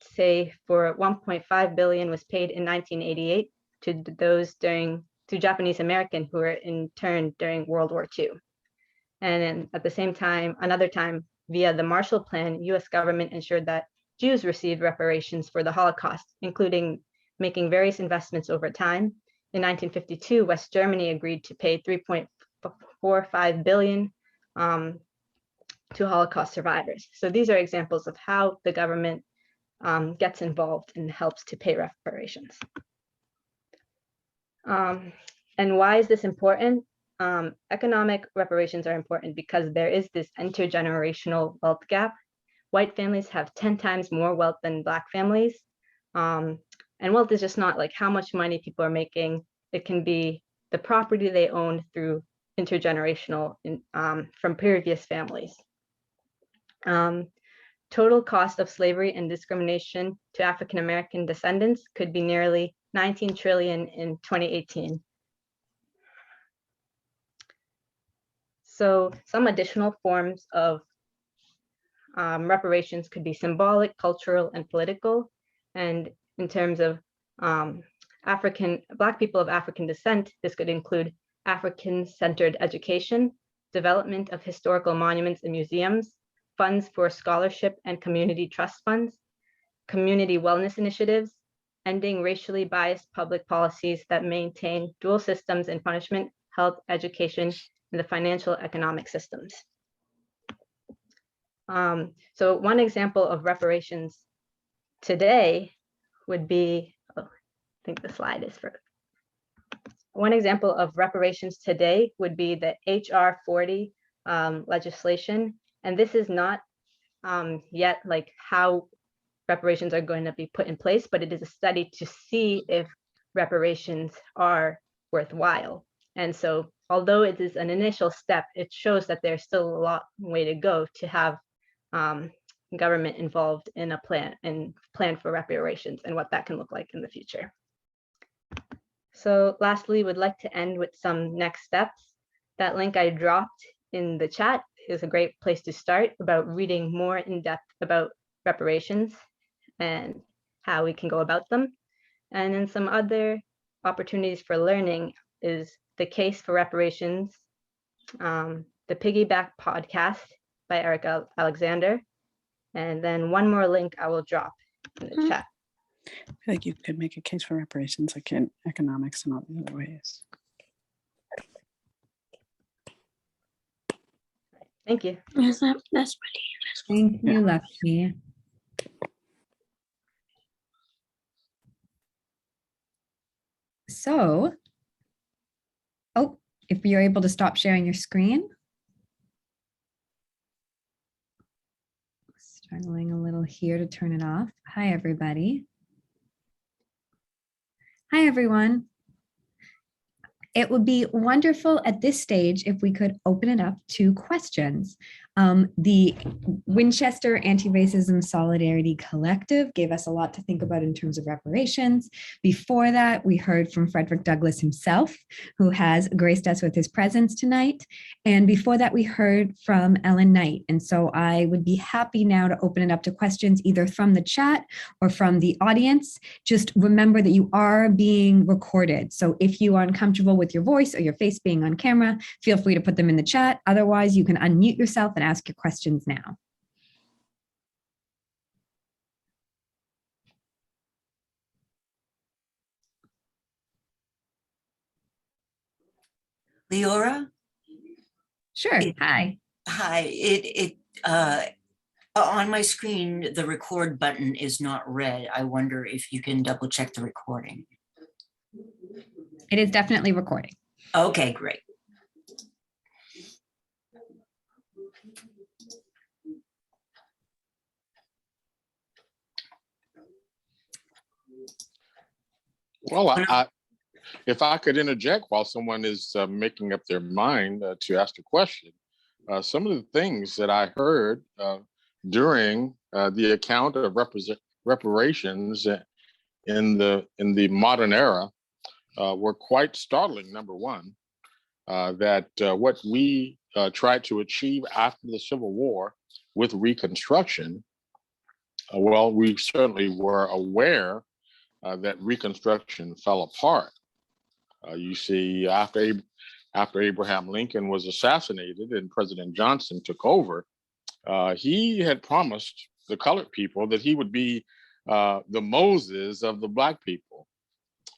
Say for 1.5 billion was paid in 1988 to those to Japanese American who were interned during World War II. And then at the same time, another time via the Marshall Plan, US government ensured that Jews received reparations for the Holocaust, including making various investments over time. In 1952, West Germany agreed to pay 3.45 billion to Holocaust survivors. So these are examples of how the government gets involved and helps to pay reparations. And why is this important? Economic reparations are important because there is this intergenerational wealth gap. White families have 10 times more wealth than Black families. And wealth is just not like how much money people are making. It can be the property they own through intergenerational from previous families. Total cost of slavery and discrimination to African-American descendants could be nearly 19 trillion in 2018. So some additional forms of reparations could be symbolic, cultural, and political. And in terms of Black people of African descent, this could include African-centered education, development of historical monuments and museums, funds for scholarship and community trust funds, community wellness initiatives, ending racially biased public policies that maintain dual systems in punishment, health, education, and the financial economic systems. So one example of reparations today would be, I think the slide is for, one example of reparations today would be the HR 40 legislation. And this is not yet like how reparations are going to be put in place, but it is a study to see if reparations are worthwhile. And so although it is an initial step, it shows that there's still a long way to go to have government involved in a plan for reparations and what that can look like in the future. So lastly, would like to end with some next steps. That link I dropped in the chat is a great place to start about reading more in depth about reparations and how we can go about them. And then some other opportunities for learning is the Case for Reparations, the Piggyback podcast by Eric Alexander. And then one more link I will drop in the chat. I feel like you could make a case for reparations, like in economics and all the other ways. Thank you. That's Thank you, Lakshmi. So, oh, if you're able to stop sharing your screen. Struggling a little here to turn it off. Hi, everybody. Hi, everyone. It would be wonderful at this stage if we could open it up to questions. The Winchester Anti-Racism Solidarity Collective gave us a lot to think about in terms of reparations. Before that, we heard from Frederick Douglass himself, who has graced us with his presence tonight. And before that, we heard from Ellen Knight. And so I would be happy now to open it up to questions either from the chat or from the audience. Just remember that you are being recorded. So if you are uncomfortable with your voice or your face being on camera, feel free to put them in the chat. Otherwise, you can unmute yourself and ask your questions now. Leora? Sure. Hi. Hi. On my screen, the record button is not red. I wonder if you can double check the recording. It is definitely recording. Okay, great. Well, if I could interject while someone is making up their mind to ask a question, some of the things that I heard during the account of reparations in the modern era were quite startling. Number one, that what we tried to achieve after the Civil War with Reconstruction, well, we certainly were aware that Reconstruction fell apart. You see, after Abraham Lincoln was assassinated and President Johnson took over, he had promised the colored people that he would be the Moses of the Black people.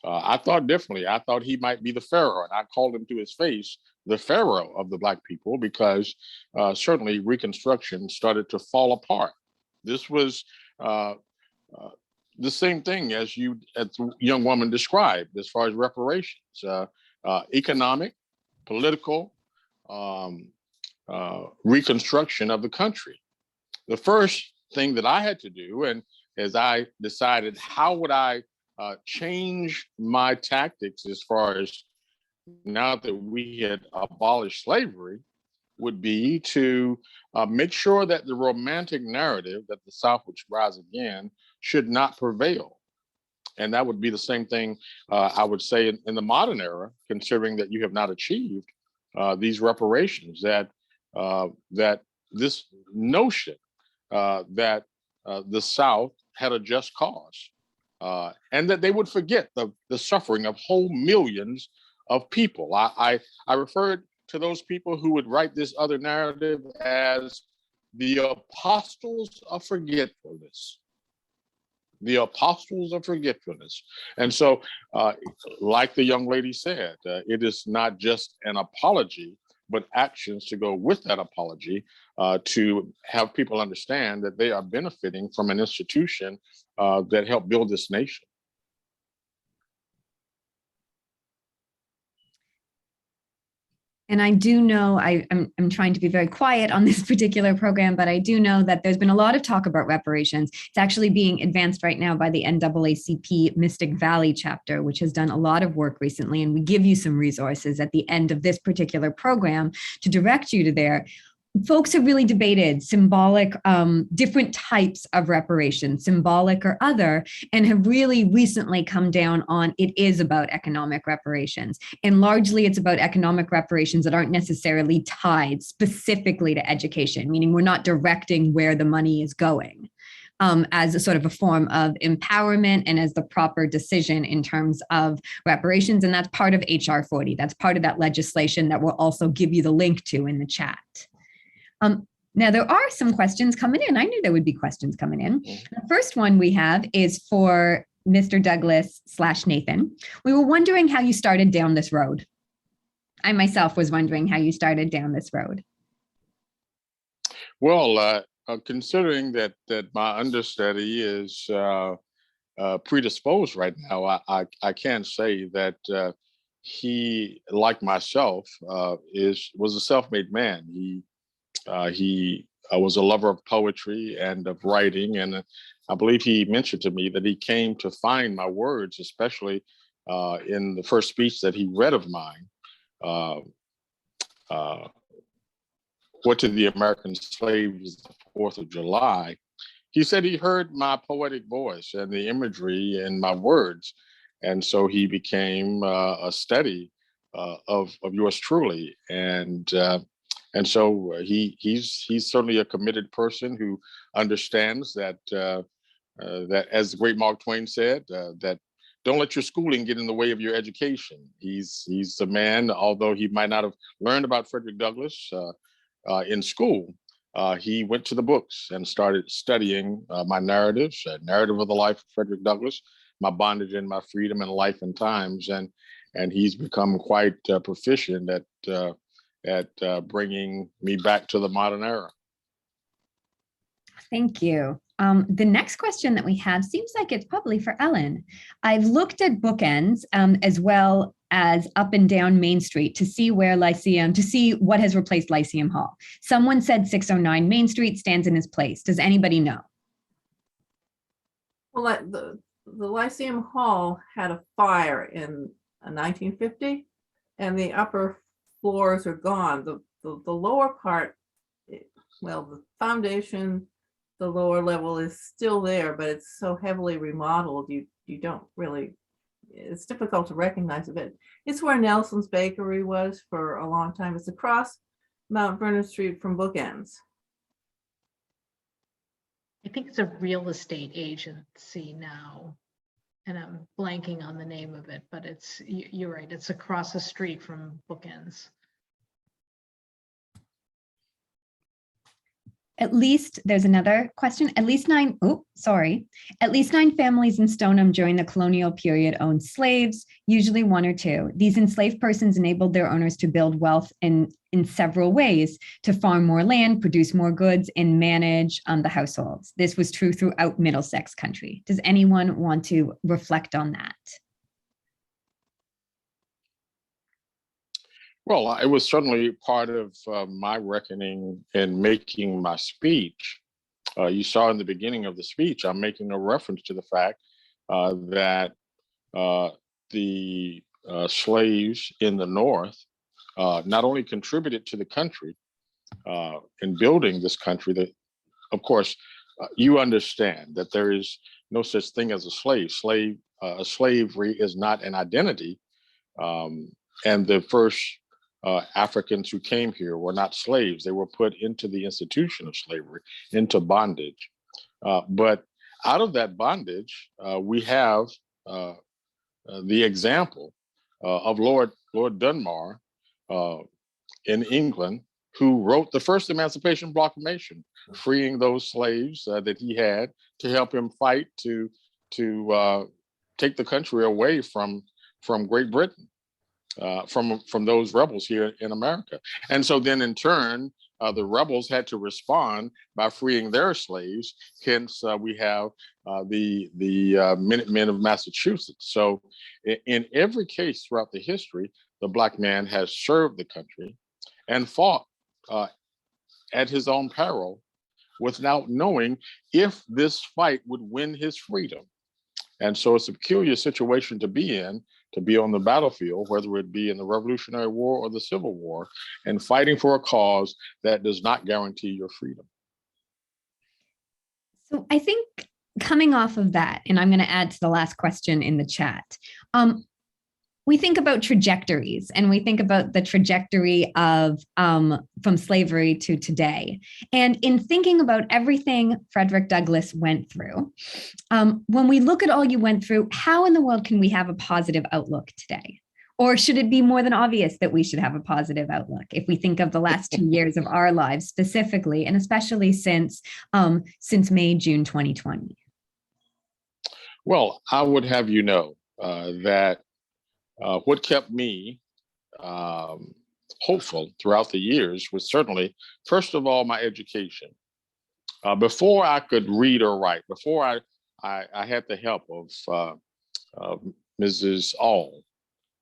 I thought differently. I thought he might be the Pharaoh, and I called him to his face the Pharaoh of the Black people, because certainly Reconstruction started to fall apart. This was the same thing as the young woman described as far as reparations, economic, political, reconstruction of the country. The first thing that I had to do, and as I decided how would I change my tactics as far as now that we had abolished slavery, would be to make sure that the romantic narrative that the South would rise again should not prevail. And that would be the same thing I would say in the modern era, considering that you have not achieved these reparations, that this notion that the South had a just cause, and that they would forget the suffering of whole millions of people. I referred to those people who would write this other narrative as the apostles of forgetfulness. The apostles of forgetfulness. And so, like the young lady said, it is not just an apology, but actions to go with that apology to have people understand that they are benefiting from an institution that helped build this nation. And I do know, I'm trying to be very quiet on this particular program, but I do know that there's been a lot of talk about reparations. It's actually being advanced right now by the NAACP Mystic Valley chapter, which has done a lot of work recently. And we give you some resources at the end of this particular program to direct you to there. folks have really debated symbolic, different types of reparations, symbolic or other, and have really recently come down on it is about economic reparations. And largely it's about economic reparations that aren't necessarily tied specifically to education, meaning we're not directing where the money is going. As a sort of a form of empowerment and as the proper decision in terms of reparations. And that's part of HR 40. That's part of that legislation that we'll also give you the link to in the chat. Now, there are some questions coming in. I knew there would be questions coming in. The first one we have is for Mr. Douglass / Nathan. We were wondering how you started down this road. I myself was wondering how you started down this road. Well, considering that my understudy is predisposed right now, I can say that he, like myself, was a self-made man. He was a lover of poetry and of writing, and I believe he mentioned to me that he came to find my words, especially in the first speech that he read of mine. What to the American slaves the 4th of July. He said he heard my poetic voice and the imagery in my words, and so he became a study of yours truly. And so he's certainly a committed person who understands that that, as the great Mark Twain said, that don't let your schooling get in the way of your education. He's the man, although he might not have learned about Frederick Douglass in school, he went to the books and started studying my narratives, narrative of the life of Frederick Douglass, my bondage and my freedom and life and times, and he's become quite proficient at bringing me back to the modern era. Thank you. The next question that we have seems like it's probably for Ellen. I've looked at bookends as well as up and down Main Street to see to see what has replaced Lyceum Hall. Someone said 609 Main Street stands in its place. Does anybody know? Well, the Lyceum Hall had a fire in 1950, and the upper floors are gone. The lower part, well, the foundation, the lower level is still there, but it's so heavily remodeled, you don't really, it's difficult to recognize it. It's where Nelson's Bakery was for a long time. It's across Mount Vernon Street from Bookends. I think it's a real estate agency now, and I'm blanking on the name of it, but you're right, it's across the street from Bookends. At least, there's another question. At least 9 families in Stoneham during the colonial period owned slaves, usually 1 or 2. These enslaved persons enabled their owners to build wealth in several ways, to farm more land, produce more goods, and manage the households. This was true throughout Middlesex country. Does anyone want to reflect on that? Well, it was certainly part of my reckoning in making my speech. You saw in the beginning of the speech, I'm making a reference to the fact that the slaves in the North not only contributed to the country in building this country, that, of course, you understand that there is no such thing as a slave. Slavery is not an identity. And the first Africans who came here were not slaves. They were put into the institution of slavery, into bondage. But out of that bondage, we have the example of Lord Dunmore in England, who wrote the first Emancipation Proclamation, freeing those slaves that he had to help him fight to take the country away from Great Britain. From those rebels here in America. And so then in turn, the rebels had to respond by freeing their slaves. Hence, we have the Minutemen of Massachusetts. So in every case throughout the history, the Black man has served the country and fought at his own peril without knowing if this fight would win his freedom. And so it's a peculiar situation to be in, to be on the battlefield, whether it be in the Revolutionary War or the Civil War, and fighting for a cause that does not guarantee your freedom. So I think coming off of that, and I'm going to add to the last question in the chat, we think about trajectories, and we think about the trajectory of from slavery to today. And in thinking about everything Frederick Douglass went through, when we look at all you went through, how in the world can we have a positive outlook today? Or should it be more than obvious that we should have a positive outlook if we think of the last 2 years of our lives specifically, and especially since May, June 2020? Well, I would have you know that what kept me hopeful throughout the years was certainly, first of all, my education. Before I could read or write, before I had the help of Mrs. All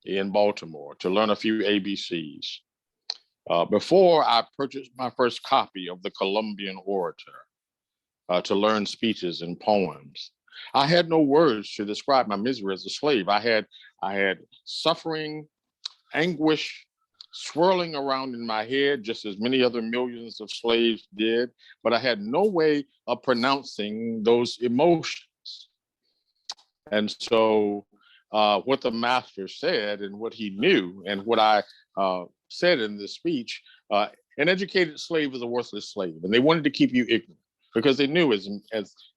in Baltimore to learn a few ABCs, before I purchased my first copy of the Columbian Orator to learn speeches and poems, I had no words to describe my misery as a slave. I had suffering, anguish swirling around in my head, just as many other millions of slaves did, but I had no way of pronouncing those emotions. And so what the master said and what he knew and what I said in this speech, an educated slave is a worthless slave. And they wanted to keep you ignorant because they knew as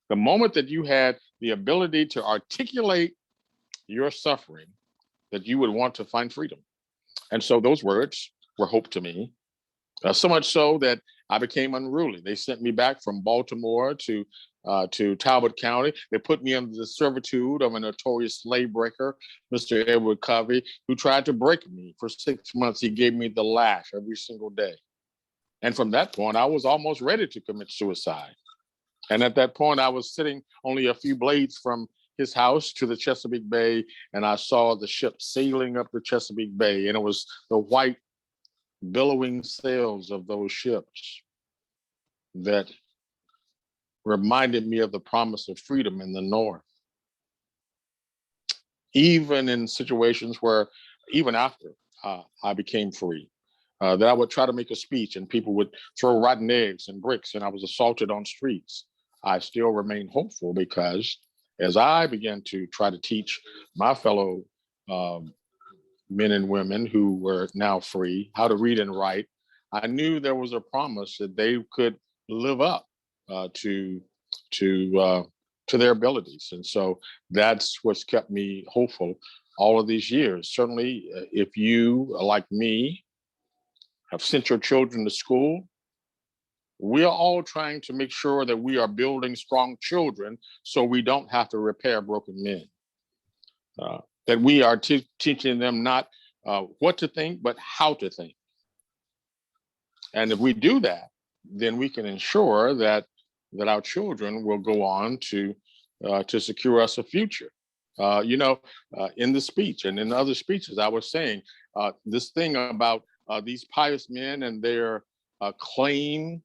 the moment that you had the ability to articulate your suffering, that you would want to find freedom. And so those words were hope to me, so much so that I became unruly. They sent me back from Baltimore to Talbot County. They put me under the servitude of a notorious slave breaker, Mr. Edward Covey, who tried to break me. For 6 months, he gave me the lash every single day. And from that point, I was almost ready to commit suicide. And at that point, I was sitting only a few blades from his house to the Chesapeake Bay, and I saw the ship sailing up the Chesapeake Bay, and it was the white billowing sails of those ships that reminded me of the promise of freedom in the North. Even in situations where, even after I became free, that I would try to make a speech and people would throw rotten eggs and bricks and I was assaulted on streets, I still remain hopeful because as I began to try to teach my fellow men and women who were now free how to read and write, I knew there was a promise that they could live up to their abilities. And so that's what's kept me hopeful all of these years. Certainly, if you, like me, have sent your children to school, we are all trying to make sure that we are building strong children so we don't have to repair broken men. That we are teaching them not what to think, but how to think. And if we do that, then we can ensure that our children will go on to secure us a future. In the speech and in other speeches, I was saying this thing about these pious men and their claim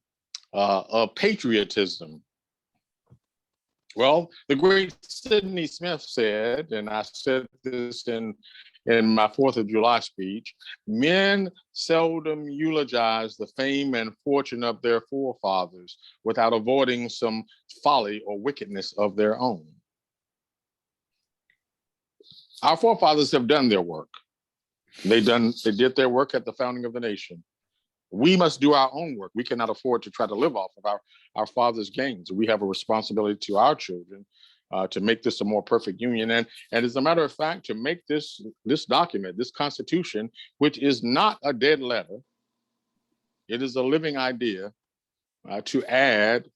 of patriotism. Well, the great Sidney Smith said, and I said this in my 4th of July speech, men seldom eulogize the fame and fortune of their forefathers without avoiding some folly or wickedness of their own. Our forefathers have done their work. They did their work at the founding of the nation. We must do our own work. We cannot afford to try to live off of our father's gains. We have a responsibility to our children to make this a more perfect union. And as a matter of fact, to make this document, this Constitution, which is not a dead letter, it is a living idea, to add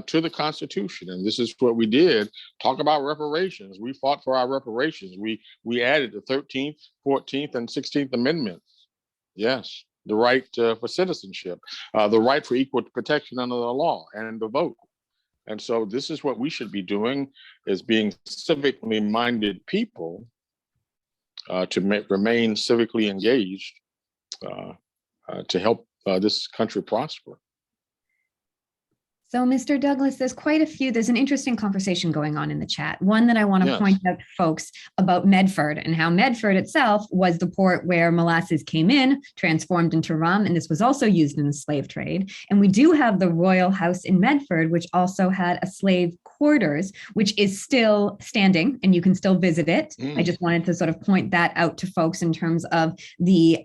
to the Constitution. And this is what we did. Talk about reparations. We fought for our reparations. We added the 13th, 14th, and 16th Amendments. Yes. The right for citizenship, the right for equal protection under the law, and the vote. And so this is what we should be doing, is being civically minded people to remain civically engaged to help this country prosper. So, Mr. Douglas, there's an interesting conversation going on in the chat. One that I want to Yes. point out to folks about Medford and how Medford itself was the port where molasses came in, transformed into rum, and this was also used in the slave trade. And we do have the Royal House in Medford, which also had a slave quarters, which is still standing and you can still visit it. I just wanted to sort of point that out to folks in terms of the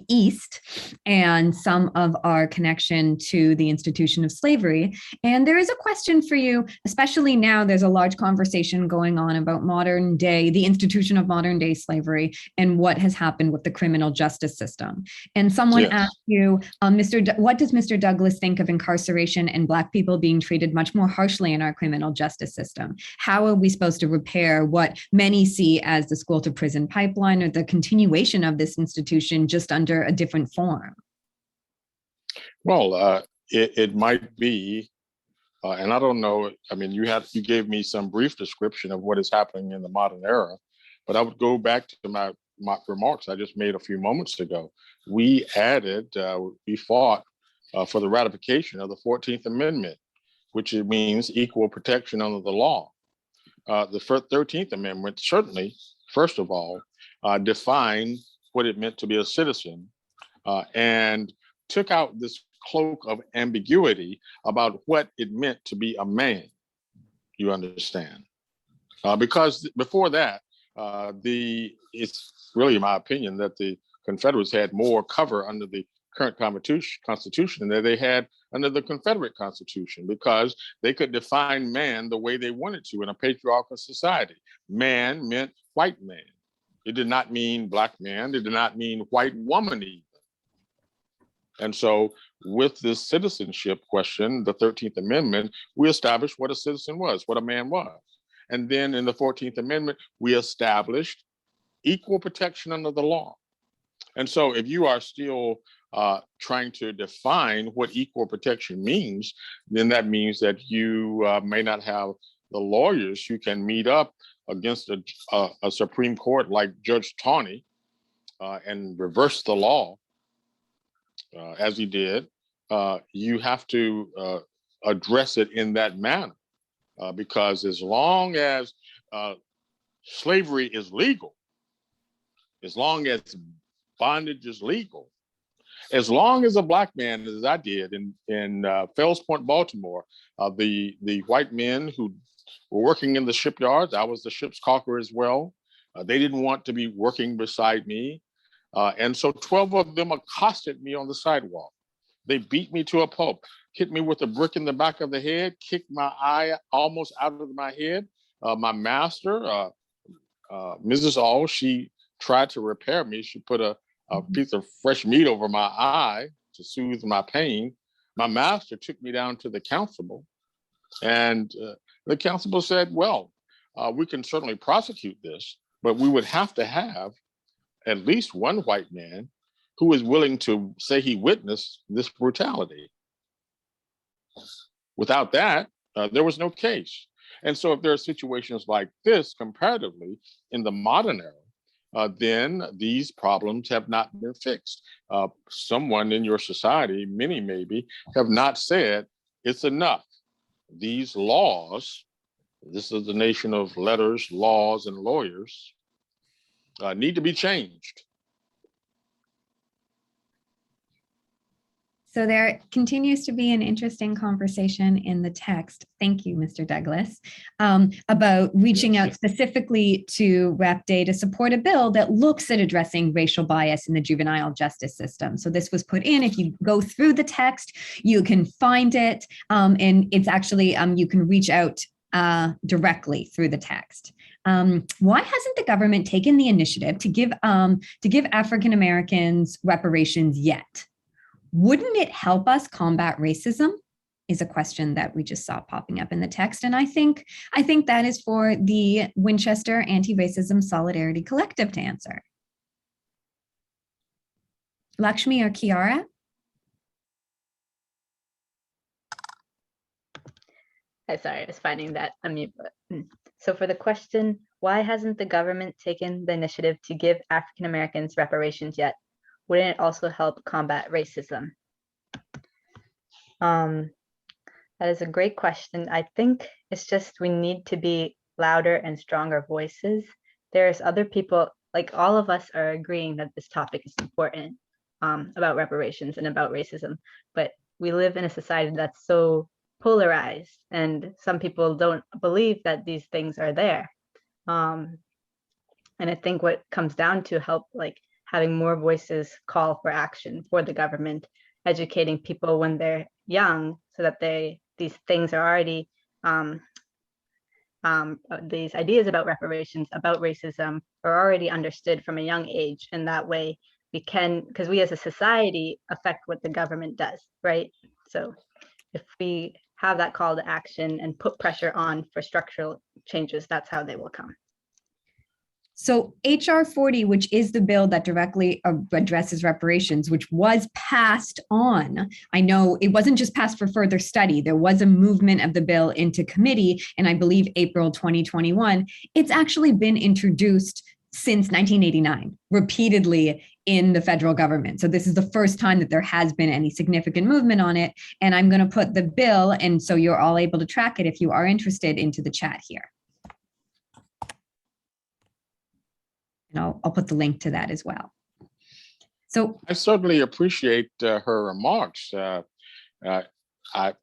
East and some of our connection to the institution of slavery. And there is a question for you, especially now there's a large conversation going on about the institution of modern day slavery and what has happened with the criminal justice system. And someone asked you, what does Mr. Douglas think of incarceration and Black people being treated much more harshly in our criminal justice system? How are we supposed to repair what many see as the school to prison pipeline or the continuation of this institution just under a different form? Well, it might be, and I don't know. I mean, you gave me some brief description of what is happening in the modern era, but I would go back to my remarks I just made a few moments ago. We fought for the ratification of the 14th Amendment, which means equal protection under the law. The 13th Amendment certainly, first of all, defined what it meant to be a citizen and took out this cloak of ambiguity about what it meant to be a man, you understand? Because before that, it's really my opinion that the Confederates had more cover under the current Constitution than they had under the Confederate Constitution, because they could define man the way they wanted to in a patriarchal society. Man meant white man. It did not mean Black man. It did not mean white woman even. And so with this citizenship question, the 13th Amendment, we established what a citizen was, what a man was. And then in the 14th Amendment, we established equal protection under the law. And so if you are still trying to define what equal protection means, then that means that you may not have the lawyers who can meet up against a Supreme Court like Judge Tawney and reverse the law. As he did, you have to address it in that manner, because as long as slavery is legal, as long as bondage is legal, as long as a Black man, as I did in Fells Point, Baltimore, the white men who were working in the shipyards, I was the ship's caulker as well. They didn't want to be working beside me. And so 12 of them accosted me on the sidewalk. They beat me to a pulp, hit me with a brick in the back of the head, kicked my eye almost out of my head. My master, Mrs. All, she tried to repair me. She put a piece of fresh meat over my eye to soothe my pain. My master took me down to the constable, and the constable said, well, we can certainly prosecute this, but we would have to have at least one white man who is willing to say he witnessed this brutality. Without that, there was no case. And so if there are situations like this comparatively in the modern era, then these problems have not been fixed. Someone in your society, many maybe, have not said it's enough. These laws, this is the nation of letters, laws, and lawyers, need to be changed. So there continues to be an interesting conversation in the text. Thank you, Mr. Douglas, about reaching out specifically to Rep Day to support a bill that looks at addressing racial bias in the juvenile justice system. So this was put in. If you go through the text, you can find it, and it's actually you can reach out directly through the text. Why hasn't the government taken the initiative to give African Americans reparations yet? Wouldn't it help us combat racism? Is a question that we just saw popping up in the text. And I think that is for the Winchester Anti-Racism Solidarity Collective to answer. Lakshmi or Kiara? Sorry, I was finding that unmute button. So for the question, why hasn't the government taken the initiative to give African Americans reparations yet? Wouldn't it also help combat racism? I That is a great question. I think it's just we need to be louder and stronger voices. There's other people, like all of us are agreeing that this topic is important, about reparations and about racism, but we live in a society that's so polarized, and some people don't believe that these things are there. And I think what comes down to help, like having more voices call for action for the government, educating people when they're young so that these things are already, these ideas about reparations, about racism are already understood from a young age. And that way we can, because we as a society affect what the government does, right? So if we have that call to action and put pressure on for structural changes, that's how they will come. So HR 40, which is the bill that directly addresses reparations, which was passed on. I know it wasn't just passed for further study. There was a movement of the bill into committee in, I believe, April 2021. It's actually been introduced since 1989, repeatedly in the federal government. So this is the first time that there has been any significant movement on it. And I'm going to put the bill, and so you're all able to track it if you are interested, into the chat here. And I'll put the link to that as well. So I certainly appreciate her remarks. As a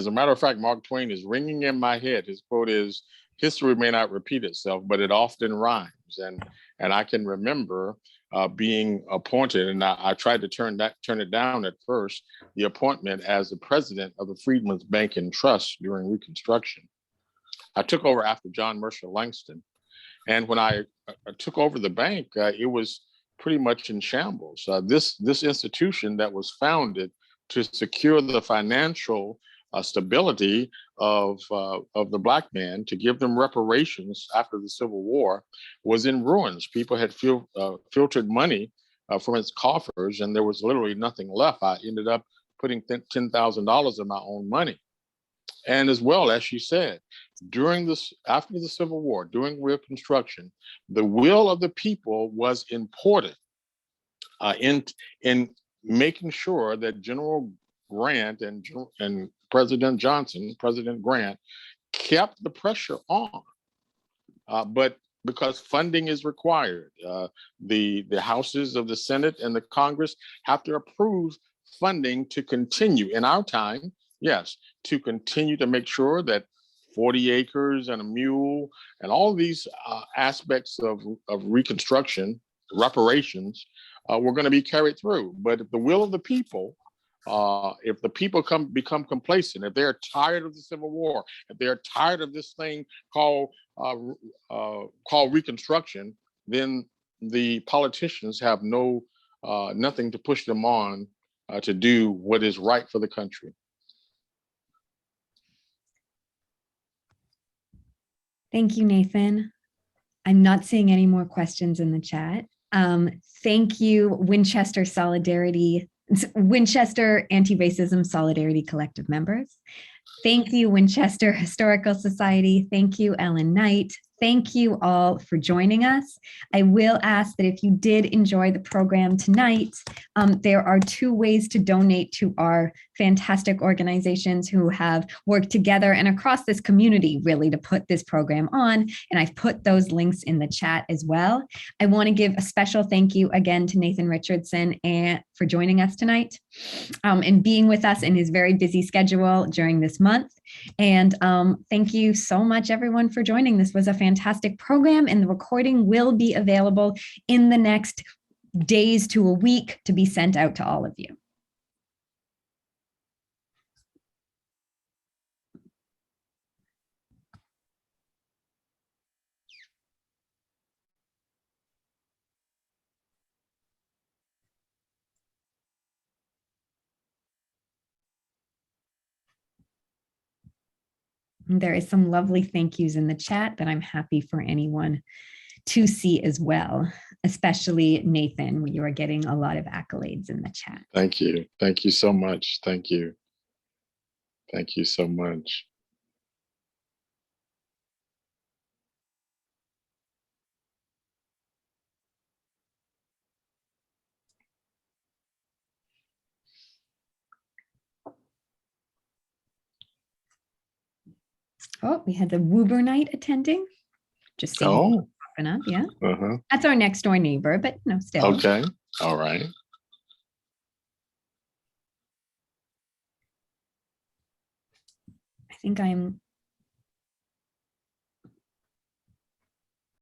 matter of fact, Mark Twain is ringing in my head. His quote is, "History may not repeat itself, but it often rhymes." And I can remember being appointed, and I tried to turn it down at first, the appointment as the president of the Freedmen's Bank and Trust during Reconstruction. I took over after John Mercer Langston. And when I took over the bank, it was pretty much in shambles. This institution that was founded to secure the financial stability of the Black man, to give them reparations after the Civil War, was in ruins. People had filtered money from its coffers, and there was literally nothing left. I ended up putting $10,000 of my own money. And as well, as she said, after the Civil War, during Reconstruction, the will of the people was important in making sure that General Grant and President Grant, kept the pressure on. But because funding is required, the houses of the Senate and the Congress have to approve funding to continue in our time. Yes, to continue to make sure that 40 acres and a mule and all these aspects of Reconstruction, reparations, were going to be carried through. But if the will of the people, if the people become complacent, if they're tired of the Civil War, if they're tired of this thing called Reconstruction, then the politicians have nothing to push them on to do what is right for the country. thank you, Nathan. I'm not seeing any more questions in the chat. Thank you, Winchester Anti-Racism Solidarity Collective members. Thank you, Winchester Historical Society. Thank you, Ellen Knight. Thank you all for joining us. I will ask that if you did enjoy the program tonight, there are 2 ways to donate to our fantastic organizations who have worked together and across this community really to put this program on. And I've put those links in the chat as well. I want to give a special thank you again to Nathan Richardson for joining us tonight and being with us in his very busy schedule during this month. And thank you so much, everyone, for joining. This was a fantastic program, and the recording will be available in the next days to a week to be sent out to all of you. There is some lovely thank yous in the chat that I'm happy for anyone to see as well, especially Nathan. You are getting a lot of accolades in the chat. Thank you. Thank you so much. Thank you. Thank you so much. Oh, we had the Woober Night attending. Just seeing Oh, popping up. Yeah, uh-huh. that's our next door neighbor, but still. Okay. All right. I think I'm